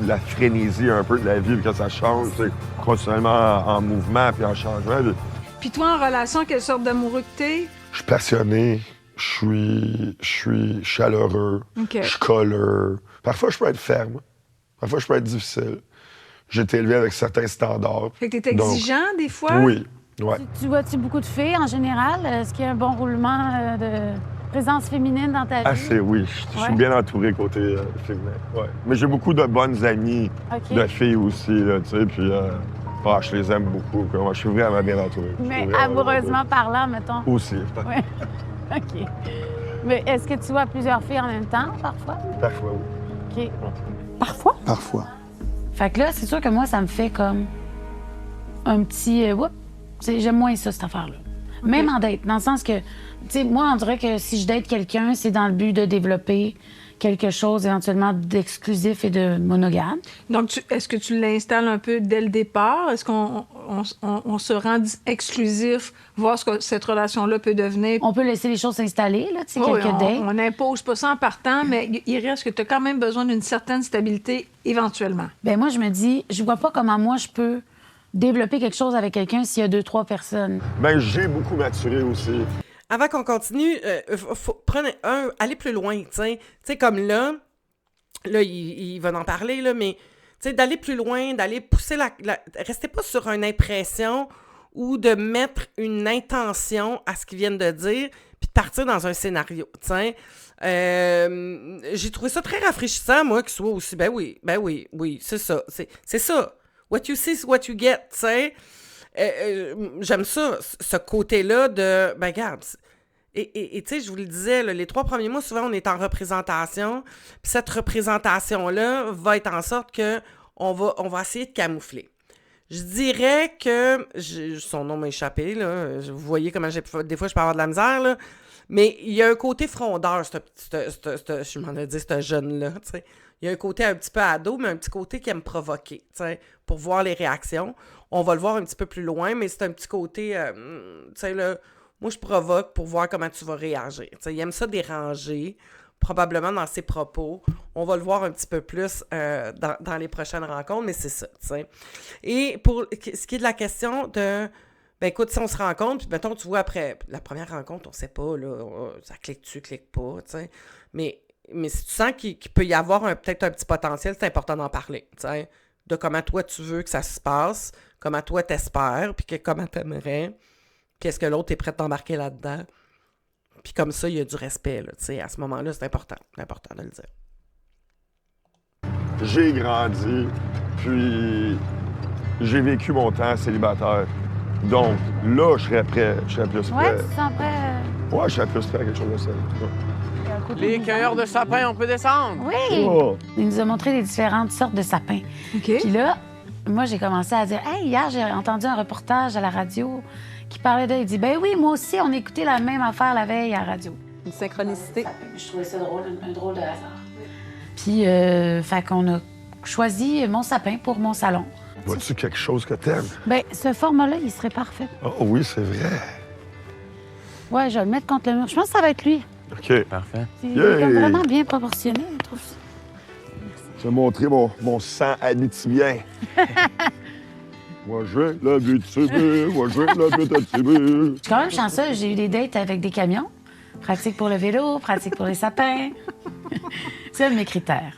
la frénésie un peu de la vie, que ça change, c'est continuellement en mouvement puis en changement. Puis toi, en relation, quelle sorte d'amoureux que t'es? Je suis passionné, je suis chaleureux, OK. je suis colleux. Parfois, je peux être ferme. Parfois, je peux être difficile. J'ai été élevé avec certains standards. Fait que t'es exigeant, des fois? Oui, ouais. Tu vois-tu beaucoup de filles en général? Est-ce qu'il y a un bon roulement de présence féminine dans ta vie? Assez, oui. Je suis bien entouré côté féminin. Ouais. Mais j'ai beaucoup de bonnes amies de filles aussi, là, tu sais, puis je les aime beaucoup. Quoi. Moi, je suis vraiment bien entouré. Mais amoureusement parlant, mettons. Aussi. Oui. OK. Mais est-ce que tu vois plusieurs filles en même temps, parfois? Parfois, oui. OK. Parfois? Parfois. Fait que là, c'est sûr que moi, ça me fait comme un petit... j'aime moins ça, cette affaire-là. Okay. Même en date, dans le sens que, tu sais, moi, on dirait que si je date quelqu'un, c'est dans le but de développer quelque chose éventuellement d'exclusif et de monogame. Donc, est-ce que tu l'installes un peu dès le départ? Est-ce qu'on se rend exclusif, voir ce que cette relation-là peut devenir? On peut laisser les choses s'installer, là, tu sais, quelques dates. On n'impose pas ça en partant, mais il reste que tu as quand même besoin d'une certaine stabilité éventuellement. Bien, moi, je me dis, je vois pas comment moi, je peux développer quelque chose avec quelqu'un s'il y a 2-3 personnes. Bien, j'ai beaucoup maturé aussi. Avant qu'on continue, faut aller plus loin, tu sais. Tu sais, comme là, il va en parler, là, mais tu sais, d'aller plus loin, d'aller pousser restez pas sur une impression ou de mettre une intention à ce qu'ils viennent de dire, puis de partir dans un scénario, tiens. J'ai trouvé ça très rafraîchissant, moi, qu'il soit aussi... Ben oui, c'est ça. C'est ça. What you see is what you get, tu sais. J'aime ça, ce côté-là de... Ben, regarde... Et tu sais, je vous le disais, là, les 3 premiers mois, souvent, on est en représentation. Puis cette représentation-là va être en sorte que on va essayer de camoufler. Je dirais que... son nom m'a échappé, là. Vous voyez comment des fois, je peux avoir de la misère, là. Mais il y a un côté frondeur, je m'en ai dit, ce jeune-là, tu sais. Il y a un côté un petit peu ado, mais un petit côté qui aime provoquer, tu sais, pour voir les réactions. On va le voir un petit peu plus loin, mais c'est un petit côté, tu sais, là... Moi, je provoque pour voir comment tu vas réagir. T'sais, il aime ça déranger, probablement dans ses propos. On va le voir un petit peu plus dans les prochaines rencontres, mais c'est ça. T'sais. Et pour ce qui est de la question de... Ben écoute, si on se rencontre, puis mettons, tu vois, après la première rencontre, on sait pas, là, ça clique-tu, clique pas, t'sais. Mais si tu sens qu'il peut y avoir peut-être un petit potentiel, c'est important d'en parler, t'sais, de comment toi, tu veux que ça se passe, comment toi, t'espères, puis comment t'aimerais... Qu'est-ce que l'autre est prêt d'embarquer là-dedans? Puis comme ça, il y a du respect, là, tu sais. À ce moment-là, c'est important de le dire. J'ai grandi, puis j'ai vécu mon temps célibataire. Donc, là, je serais prêt. Je serais plus prêt. Ouais, tu sens prêt? Ouais, je serais plus prêt à quelque chose de ça. Les cueilleurs de sapins, on peut descendre? Oui! Oh. Il nous a montré les différentes sortes de sapins. Puis là, moi, j'ai commencé à dire « Hey, hier, j'ai entendu un reportage à la radio qui parlait de... » Il dit « Ben oui, moi aussi, on écoutait la même affaire la veille à la radio. » Une synchronicité. Je trouvais ça drôle, un drôle de hasard. Puis, fait qu'on a choisi mon sapin pour mon salon. Vois-tu quelque chose que t'aimes? Ben, ce format-là, il serait parfait. Oh oui, c'est vrai. Ouais, je vais le mettre contre le mur. Je pense que ça va être lui. OK. Parfait. C'est comme vraiment bien proportionné, je trouve. Je vais montrer mon sang abitibien. Moi, j'ai l'Abitibi, moi, j'ai l'Abitibi. Je suis quand même chanceuse. J'ai eu des dates avec des camions. Pratique pour le vélo, pratique pour les sapins. C'est un de mes critères.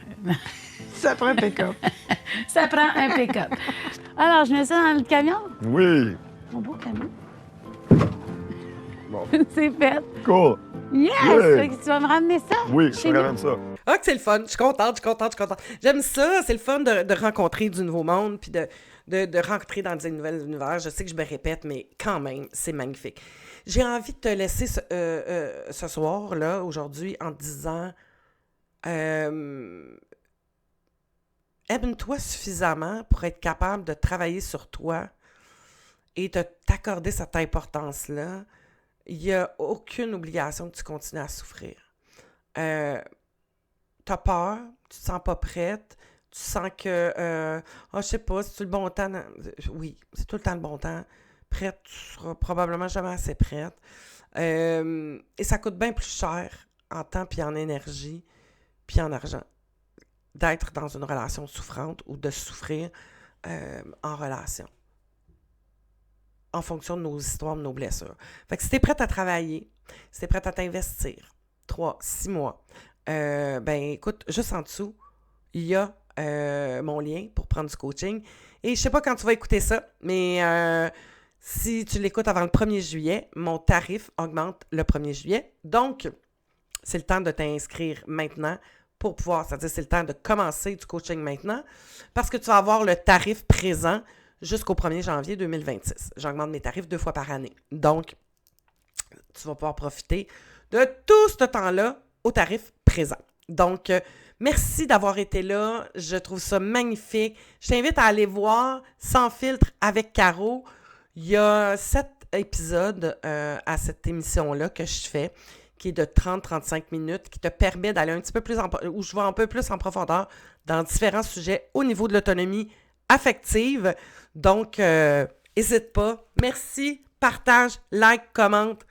Ça prend un pick-up. Ça prend un pick-up. Alors, je mets ça dans le camion. Oui. Mon beau camion. Bon. C'est fait. Cool. Yes! Yeah. Fait que tu vas me ramener ça? Oui, je te ramène ça. Ah, que c'est le fun. Je suis contente. J'aime ça. C'est le fun de rencontrer du nouveau monde puis de rentrer dans des nouveaux univers. Je sais que je me répète, mais quand même, c'est magnifique. J'ai envie de te laisser ce soir, là, aujourd'hui, en te disant aime-toi suffisamment pour être capable de travailler sur toi et de t'accorder cette importance-là. Il n'y a aucune obligation que tu continues à souffrir. T'as peur, tu te sens pas prête, tu sens que, je sais pas, c'est-tu le bon temps? Oui, c'est tout le temps le bon temps. Prête, tu seras probablement jamais assez prête. Et ça coûte bien plus cher en temps puis en énergie puis en argent d'être dans une relation souffrante ou de souffrir en relation. En fonction de nos histoires, de nos blessures. Fait que si t'es prête à travailler, si t'es prête à t'investir, 3-6 mois, ben écoute, juste en dessous, il y a mon lien pour prendre du coaching. Et je sais pas quand tu vas écouter ça, mais si tu l'écoutes avant le 1er juillet, mon tarif augmente le 1er juillet. Donc, c'est le temps de t'inscrire maintenant pour pouvoir, c'est-à-dire c'est le temps de commencer du coaching maintenant parce que tu vas avoir le tarif présent jusqu'au 1er janvier 2026. J'augmente mes tarifs 2 fois par année. Donc, tu vas pouvoir profiter de tout ce temps-là au tarif présent. Donc, merci d'avoir été là. Je trouve ça magnifique. Je t'invite à aller voir Sans filtre avec Caro. Il y a 7 épisodes à cette émission-là que je fais, qui est de 30-35 minutes, qui te permet d'aller un petit peu plus où je vais un peu plus en profondeur dans différents sujets au niveau de l'autonomie affective. Donc, n'hésite pas. Merci, partage, like, commente.